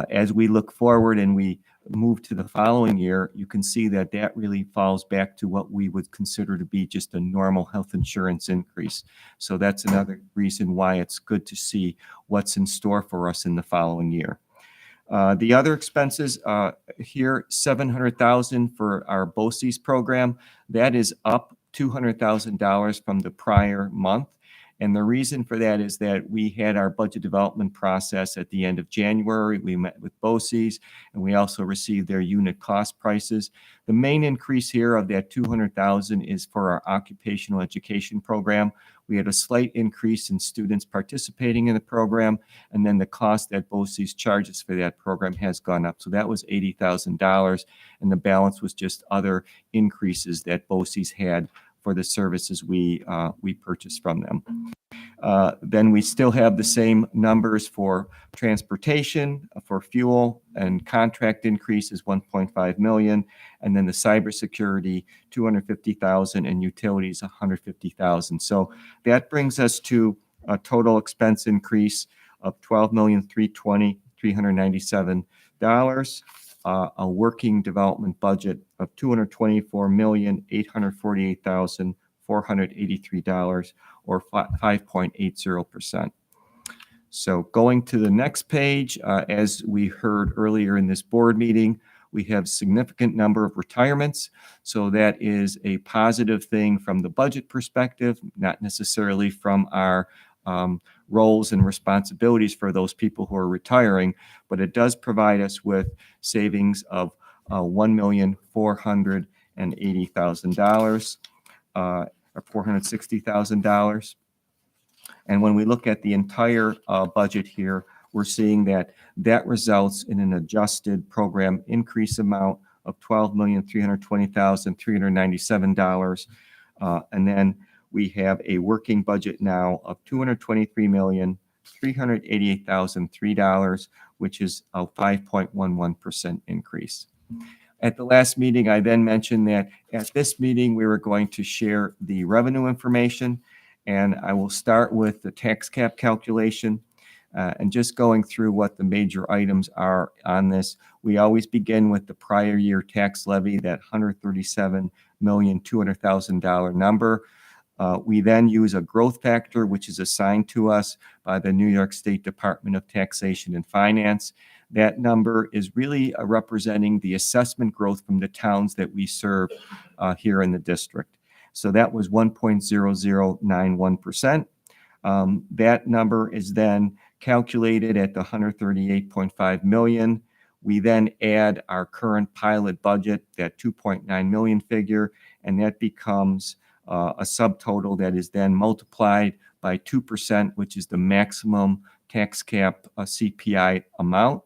As we look forward and we move to the following year, you can see that that really falls back to what we would consider to be just a normal health insurance increase. So that's another reason why it's good to see what's in store for us in the following year. The other expenses here, $700,000 for our BOCES program. That is up $200,000 from the prior month. And the reason for that is that we had our budget development process at the end of January. We met with BOCES, and we also received their unit cost prices. The main increase here of that $200,000 is for our occupational education program. We had a slight increase in students participating in the program, and then the cost that BOCES charges for that program has gone up. So that was $80,000, and the balance was just other increases that BOCES had for the services we purchased from them. Then we still have the same numbers for transportation, for fuel, and contract increase is $1.5 million, and then the cybersecurity, $250,000, and utilities, $150,000. So that brings us to a total expense increase of $12,320,397, a working development budget of $224,848,483, or 5.80%. So going to the next page, as we heard earlier in this board meeting, we have significant number of retirements. So that is a positive thing from the budget perspective, not necessarily from our roles and responsibilities for those people who are retiring, but it does provide us with savings of $1,480,000, or $460,000. And when we look at the entire budget here, we're seeing that results in an adjusted program increase amount of $12,320,397. And then we have a working budget now of $223,388,003, which is a 5.11% increase. At the last meeting, I then mentioned that at this meeting, we were going to share the revenue information. And I will start with the tax cap calculation, and just going through what the major items are on this. We always begin with the prior year tax levy, that $137,200,000 number. We then use a growth factor, which is assigned to us by the New York State Department of Taxation and Finance. That number is really representing the assessment growth from the towns that we serve here in the district. So that was 1.0091%. That number is then calculated at the $138.5 million. We then add our current pilot budget, that 2.9 million figure, and that becomes a subtotal that is then multiplied by 2%, which is the maximum tax cap CPI amount.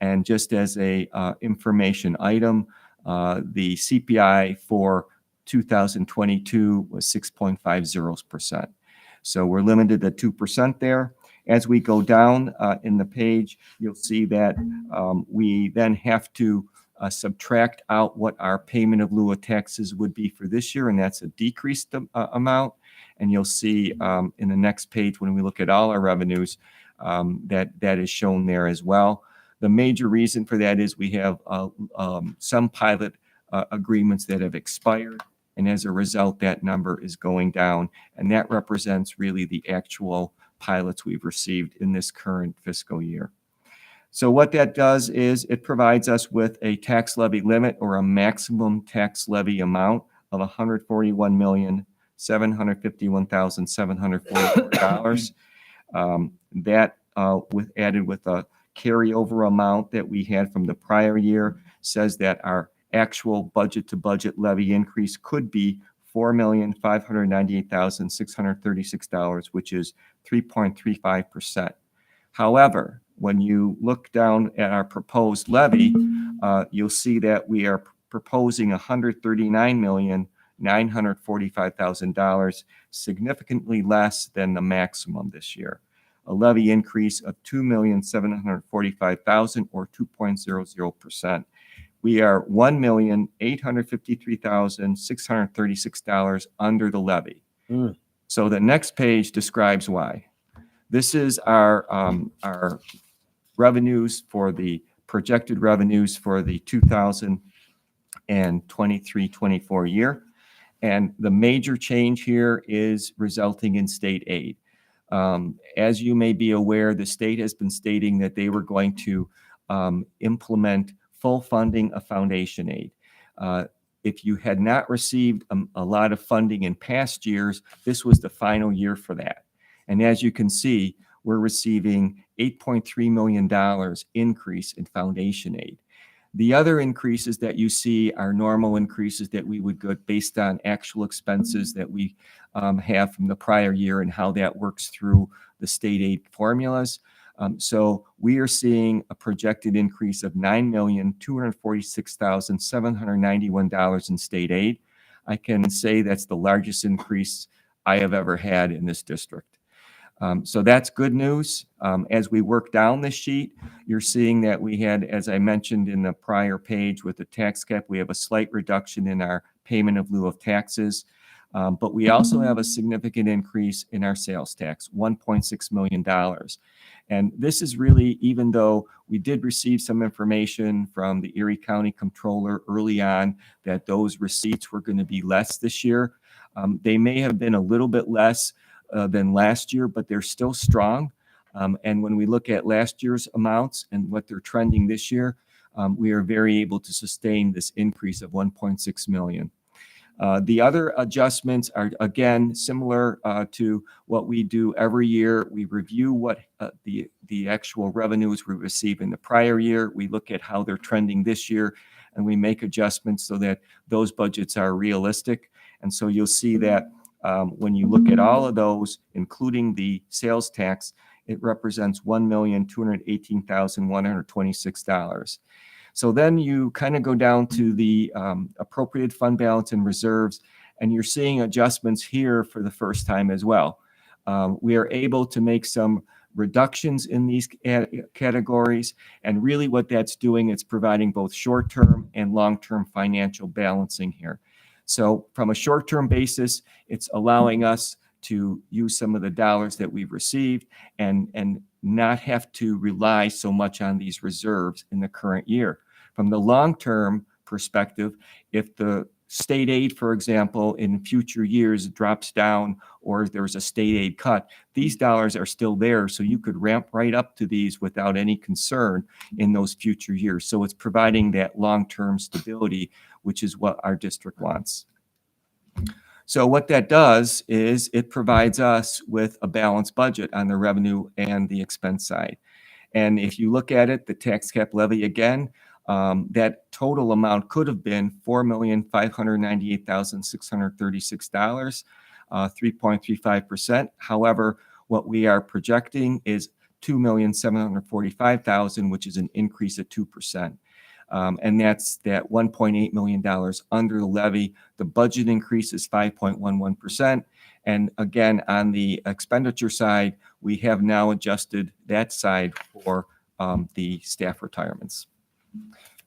And just as a information item, the CPI for 2022 was 6.50%. So we're limited to 2% there. As we go down in the page, you'll see that we then have to subtract out what our payment of lieu of taxes would be for this year, and that's a decreased amount. And you'll see in the next page, when we look at all our revenues, that is shown there as well. The major reason for that is we have some pilot agreements that have expired. And as a result, that number is going down. And that represents really the actual pilots we've received in this current fiscal year. So what that does is it provides us with a tax levy limit, or a maximum tax levy amount of $141,751,744. That added with a carryover amount that we had from the prior year says that our actual budget to budget levy increase could be $4,598,636, which is 3.35%. However, when you look down at our proposed levy, you'll see that we are proposing $139,945,000, significantly less than the maximum this year. A levy increase of $2,745,000, or 2.00%. We are $1,853,636 under the levy. So the next page describes why. This is our revenues for the projected revenues for the 2023-24 year. And the major change here is resulting in state aid. As you may be aware, the state has been stating that they were going to implement full funding of foundation aid. If you had not received a lot of funding in past years, this was the final year for that. And as you can see, we're receiving $8.3 million increase in foundation aid. The other increases that you see are normal increases that we would get based on actual expenses that we have from the prior year and how that works through the state aid formulas. So we are seeing a projected increase of $9,246,791 in state aid. I can say that's the largest increase I have ever had in this district. So that's good news. As we work down the sheet, you're seeing that we had, as I mentioned in the prior page with the tax cap, we have a slight reduction in our payment of lieu of taxes. But we also have a significant increase in our sales tax, $1.6 million. And this is really, even though we did receive some information from the Erie County Comptroller early on that those receipts were going to be less this year, they may have been a little bit less than last year, but they're still strong. And when we look at last year's amounts and what they're trending this year, we are very able to sustain this increase of 1.6 million. The other adjustments are, again, similar to what we do every year. We review what the actual revenues we received in the prior year. We look at how they're trending this year, and we make adjustments so that those budgets are realistic. And so you'll see that when you look at all of those, including the sales tax, it represents $1,218,126. So then you kind of go down to the appropriated fund balance and reserves, and you're seeing adjustments here for the first time as well. We are able to make some reductions in these categories, and really what that's doing is providing both short-term and long-term financial balancing here. So from a short-term basis, it's allowing us to use some of the dollars that we've received and not have to rely so much on these reserves in the current year. From the long-term perspective, if the state aid, for example, in future years drops down or there's a state aid cut, these dollars are still there. So you could ramp right up to these without any concern in those future years. So it's providing that long-term stability, which is what our district wants. So what that does is it provides us with a balanced budget on the revenue and the expense side. And if you look at it, the tax cap levy again, that total amount could have been $4,598,636, 3.35%. However, what we are projecting is $2,745,000, which is an increase of 2%. And that's that $1.8 million under the levy. The budget increase is 5.11%. And again, on the expenditure side, we have now adjusted that side for the staff retirements.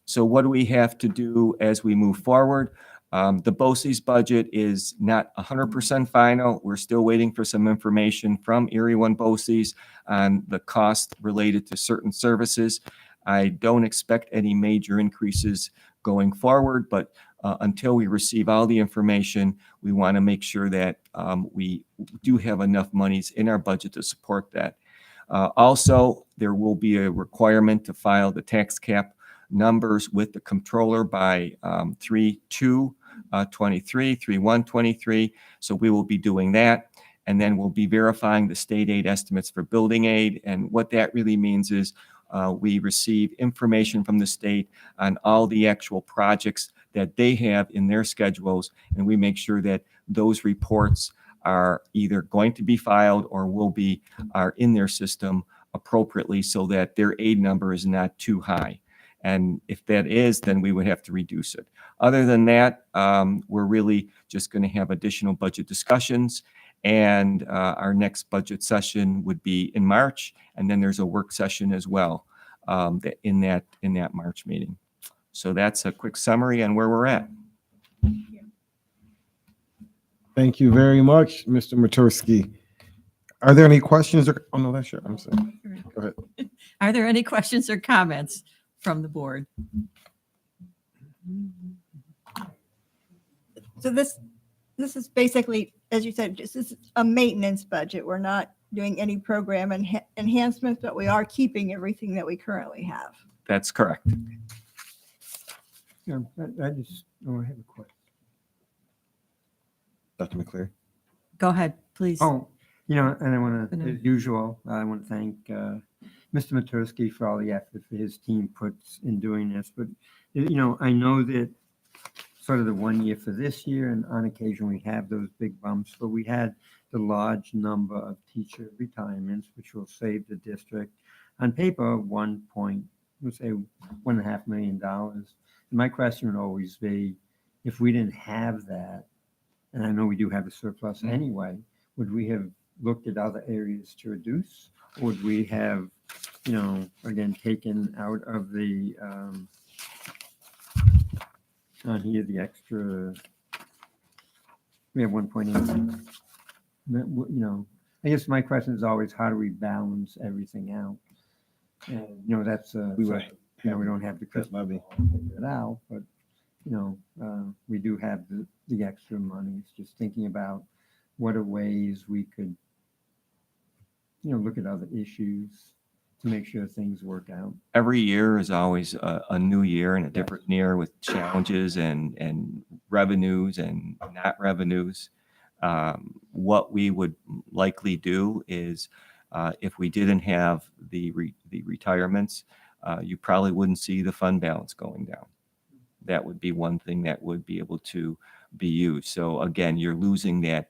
So what do we have to do as we move forward? The BOCES budget is not 100% final. We're still waiting for some information from Erie One BOCES on the cost related to certain services. I don't expect any major increases going forward, but until we receive all the information, we want to make sure that we do have enough monies in our budget to support that. Also, there will be a requirement to file the tax cap numbers with the comptroller by 3/2/23, 3/1/23. So we will be doing that. And then we'll be verifying the state aid estimates for building aid. And what that really means is we receive information from the state on all the actual projects that they have in their schedules. And we make sure that those reports are either going to be filed or are in their system appropriately so that their aid number is not too high. And if that is, then we would have to reduce it. Other than that, we're really just going to have additional budget discussions. And our next budget session would be in March. And then there's a work session as well in that March meeting. So that's a quick summary on where we're at. Thank you very much, Mr. Matursky. Are there any questions? Oh, no, that's your, I'm sorry. Go ahead. Are there any questions or comments from the board? So this is basically, as you said, this is a maintenance budget. We're not doing any program enhancements, but we are keeping everything that we currently have. That's correct. Yeah, I have a question. Dr. McCleary. Go ahead, please. Oh, and I want to, as usual, I want to thank Mr. Matursky for all the effort that his team puts in doing this. But, I know that sort of the 1 year for this year, and on occasion we have those big bumps, but we had the large number of teacher retirements, which will save the district on paper $1.5 million. And my question would always be, if we didn't have that, and I know we do have a surplus anyway, would we have looked at other areas to reduce? Or would we have, again, taken out of the, on here, the extra we have 1.8. You know, I guess my question is always, how do we balance everything out? And, you know, that's, We so, would you know, we don't have the crystal ball to figure it out, but, you know, we do have the extra money. It's just thinking about what are ways we could, you know, look at other issues to make sure things work out. Every year is always a new year and a different year with challenges and revenues and not revenues. What we would likely do is, if we didn't have the retirements, you probably wouldn't see the fund balance going down. That would be one thing that would be able to be used. So again, you're losing that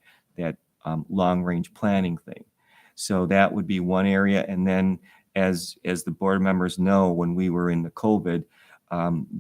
long range planning thing. So that would be one area. And then as the board members know, when we were in the COVID,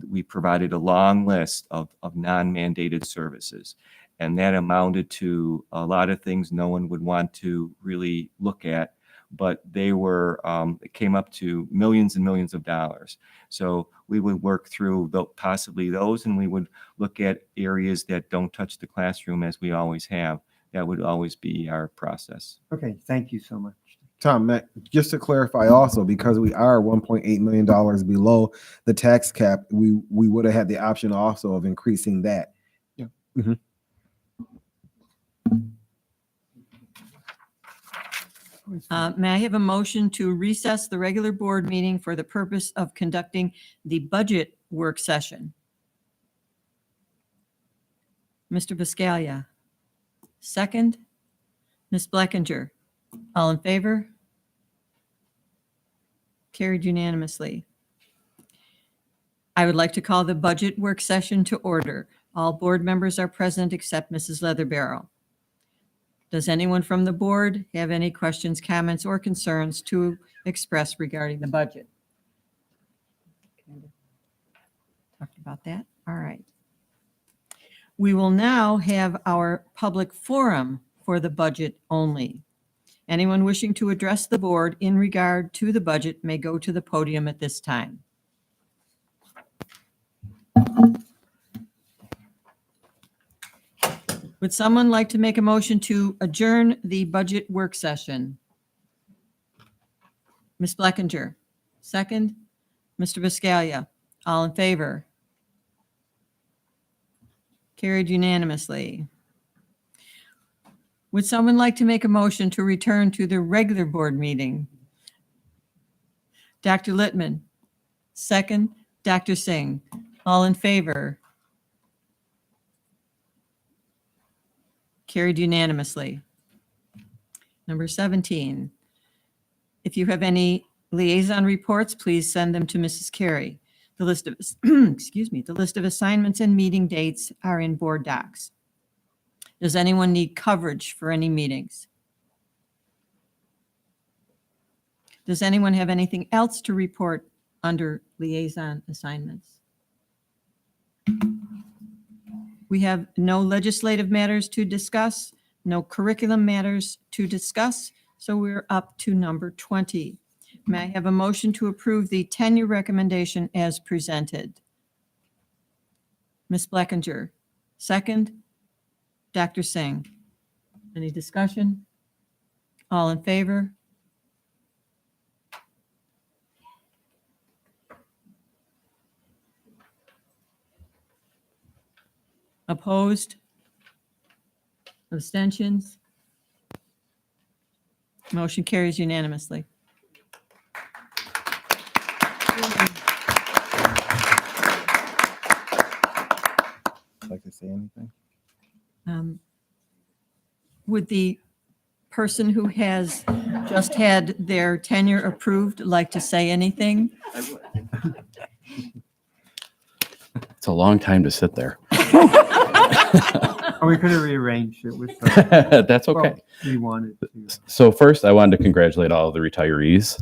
we provided a long list of non-mandated services. And that amounted to a lot of things no one would want to really look at, but they were, it came up to millions and millions of dollars. So we would work through possibly those, and we would look at areas that don't touch the classroom, as we always have. That would always be our process. Okay, thank you so much. Tom, Matt, just to clarify also, because we are $1.8 million below the tax cap, we would have had the option also of increasing that. Yeah. Mm-hmm. May I have a motion to recess the regular board meeting for the purpose of conducting the budget work session? Mr. Biscaglia. Second. Ms. Blackinger. All in favor? Carried unanimously. I would like to call the budget work session to order. All board members are present except Mrs. Leatherbarrow. Does anyone from the board have any questions, comments, or concerns to express regarding the budget? Talked about that. All right. We will now have our public forum for the budget only. Anyone wishing to address the board in regard to the budget may go to the podium at this time. Would someone like to make a motion to adjourn the budget work session? Ms. Blackinger, second. Mr. Biscaglia, all in favor? Carried unanimously. Would someone like to make a motion to return to the regular board meeting? Dr. Littman, second. Dr. Singh, all in favor? Carried unanimously. Number 17. If you have any liaison reports, please send them to Mrs. Carey. The list of, the list of assignments and meeting dates are in board docs. Does anyone need coverage for any meetings? Does anyone have anything else to report under liaison assignments? We have no legislative matters to discuss, no curriculum matters to discuss, so we're up to number 20. May I have a motion to approve the tenure recommendation as presented? Ms. Blackinger, second. Dr. Singh, any discussion? All in favor? Opposed? Abstentions? Motion carries unanimously. Like to say anything? Would the person who has just had their tenure approved like to say anything? It's a long time to sit there. Oh, we could have rearranged it with. That's okay. We wanted to. So first, I wanted to congratulate all of the retirees.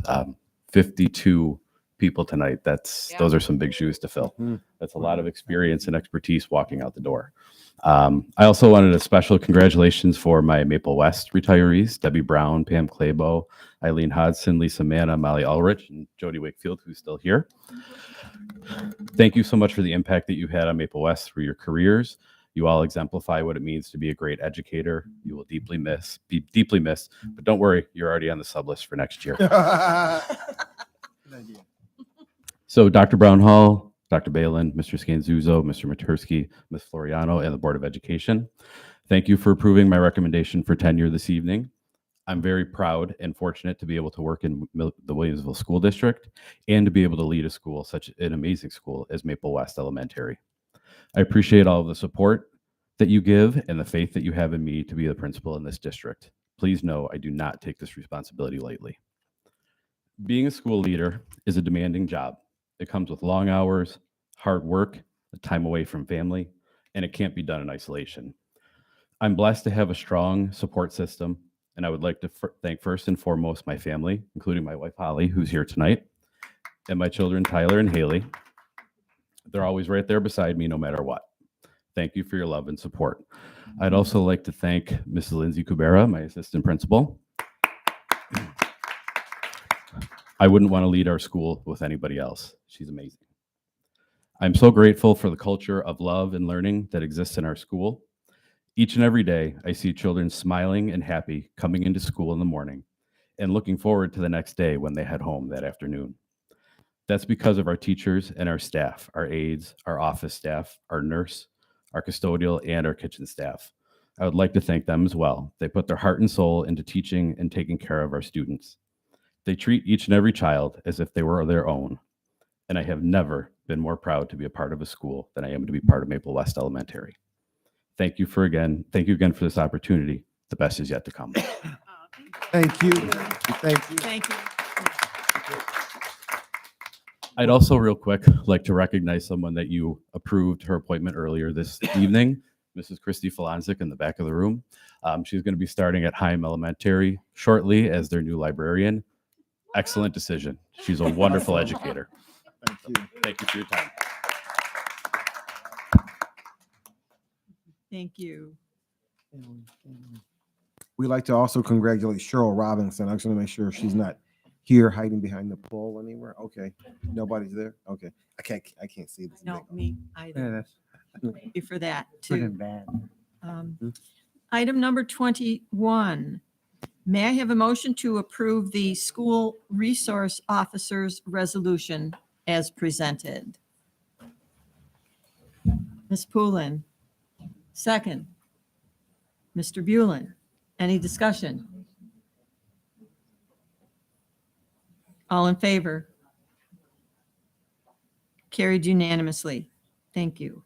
52 people tonight. Those are some big shoes to fill. That's a lot of experience and expertise walking out the door. I also wanted a special congratulations for my Maple West retirees, Debbie Brown, Pam Claybo, Eileen Hodson, Lisa Manna, Molly Ulrich, and Jody Wakefield, who's still here. Thank you so much for the impact that you had on Maple West through your careers. You all exemplify what it means to be a great educator. You will be deeply missed, but don't worry, you're already on the sub list for next year. So Dr. Brown Hall, Dr. Balin, Mr. Scanzuzo, Mr. Matursky, Ms. Floriano, and the Board of Education, thank you for approving my recommendation for tenure this evening. I'm very proud and fortunate to be able to work in the Williamsville School District and to be able to lead a school, such an amazing school as Maple West Elementary. I appreciate all of the support that you give and the faith that you have in me to be the principal in this district. Please know I do not take this responsibility lightly. Being a school leader is a demanding job. It comes with long hours, hard work, time away from family, and it can't be done in isolation. I'm blessed to have a strong support system, and I would like to thank first and foremost my family, including my wife Holly, who's here tonight, and my children Tyler and Haley. They're always right there beside me no matter what. Thank you for your love and support. I'd also like to thank Mrs. Lindsay Kubera, my assistant principal. I wouldn't want to lead our school with anybody else. She's amazing. I'm so grateful for the culture of love and learning that exists in our school. Each and every day, I see children smiling and happy coming into school in the morning and looking forward to the next day when they head home that afternoon. That's because of our teachers and our staff, our aides, our office staff, our nurse, our custodial, and our kitchen staff. I would like to thank them as well. They put their heart and soul into teaching and taking care of our students. They treat each and every child as if they were their own. And I have never been more proud to be a part of a school than I am to be part of Maple West Elementary. Thank you again for this opportunity. The best is yet to come. Thank you. Thank you. Thank you. I'd also real quick like to recognize someone that you approved her appointment earlier this evening, Mrs. Christy Falanzik in the back of the room. She's going to be starting at Heim Elementary shortly as their new librarian. Excellent decision. She's a wonderful educator. Thank you. Thank you for your time. Thank you. We'd like to also congratulate Cheryl Robinson. I'm just going to make sure she's not here hiding behind the pole anywhere. Okay. Nobody's there. Okay. I can't see this. No, me either. Yeah, that's Thank you for that good too. and bad. Item number 21. May I have a motion to approve the school resource officer's resolution as presented? Ms. Poulin. Second. Mr. Bulin. Any discussion? All in favor? Carried unanimously. Thank you.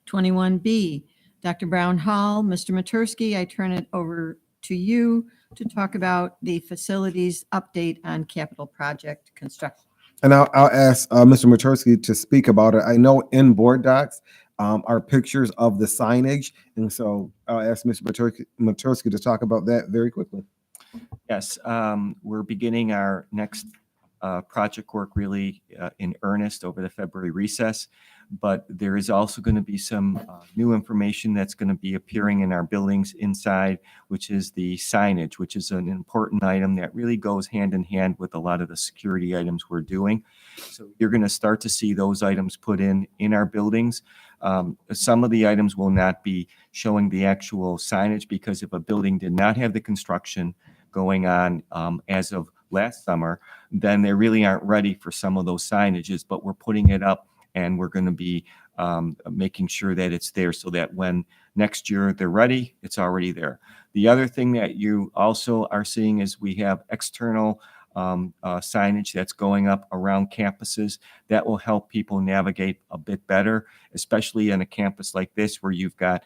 21B, Dr. Brown Hall, Mr. Matursky, I turn it over to you to talk about the facilities update on capital project construction. And I'll ask Mr. Matursky to speak about it. I know in board docs are pictures of the signage. And so I'll ask Mr. Matursky to talk about that very quickly. Yes, we're beginning our next project work really in earnest over the February recess, but there is also going to be some new information that's going to be appearing in our buildings inside, which is the signage, which is an important item that really goes hand in hand with a lot of the security items we're doing. So you're going to start to see those items put in our buildings. Some of the items will not be showing the actual signage because if a building did not have the construction going on as of last summer, then they really aren't ready for some of those signages, but we're putting it up and we're going to be making sure that it's there so that when next year they're ready, it's already there. The other thing that you also are seeing is we have external signage that's going up around campuses that will help people navigate a bit better, especially on a campus like this where you've got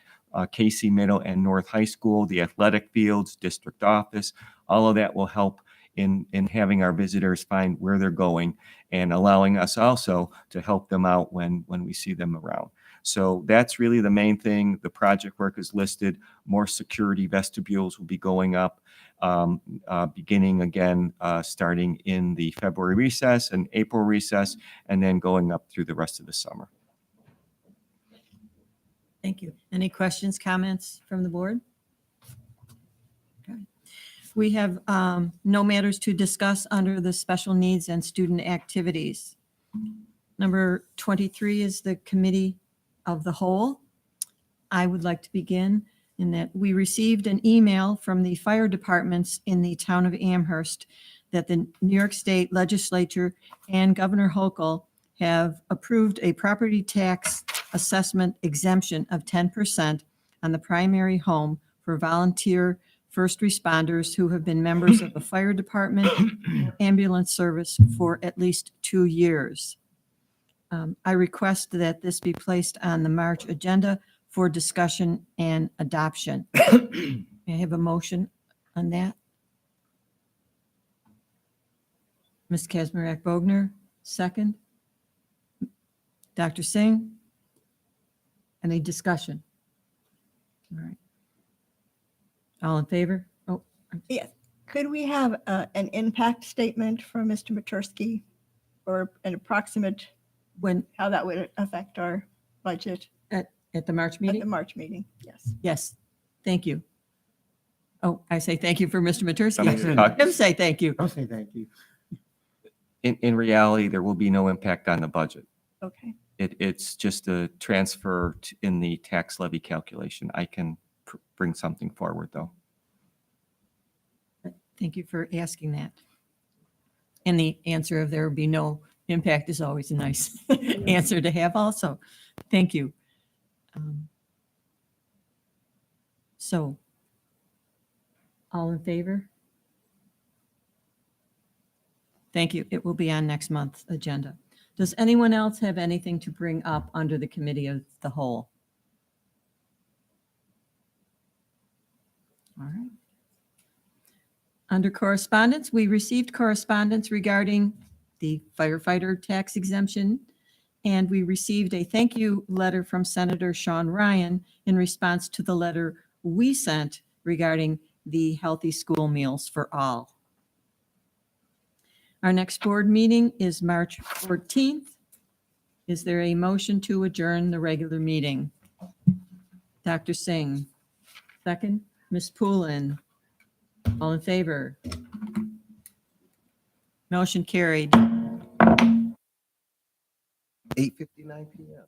Casey Middle and North High School, the athletic fields, district office. All of that will help in having our visitors find where they're going and allowing us also to help them out when we see them around. So that's really the main thing. The project work is listed. More security vestibules will be going up beginning again, starting in the February recess and April recess, and then going up through the rest of the summer. Thank you. Any questions, comments from the board? Okay. We have no matters to discuss under the special needs and student activities. Number 23 is the committee of the whole. I would like to begin in that we received an email from the fire departments in the town of Amherst that the New York State Legislature and Governor Hochul have approved a property tax assessment exemption of 10% on the primary home for volunteer first responders who have been members of the fire department or ambulance service for at least 2 years. I request that this be placed on the March agenda for discussion and adoption. May I have a motion on that? Ms. Kazmarek Bogner, second. Dr. Singh? Any discussion? All right. All in favor? Oh, Yes. Could we have an impact statement from Mr. Matursky or an approximate how that would affect our budget? At the March At meeting? the March meeting, yes. Yes, thank you. Oh, I say thank you for Mr. Somebody to Matursky. talk. Him say thank you. I'll say thank you. In reality, there will be no impact on the budget. Okay. It's just a transfer in the tax levy calculation. I can bring something forward, though. Thank you for asking that. And the answer of there will be no impact is always a nice answer to have also. Thank you. So, all in favor? Thank you. It will be on next month's agenda. Does anyone else have anything to bring up under the committee of the whole? All right. Under correspondence, we received correspondence regarding the firefighter tax exemption, and we received a thank you letter from Senator Sean Ryan in response to the letter we sent regarding the healthy school meals for all. Our next board meeting is March 14th. Is there a motion to adjourn the regular meeting? Dr. Singh, second. Ms. Poulin, all in favor? Motion carried. 8:59 p.m.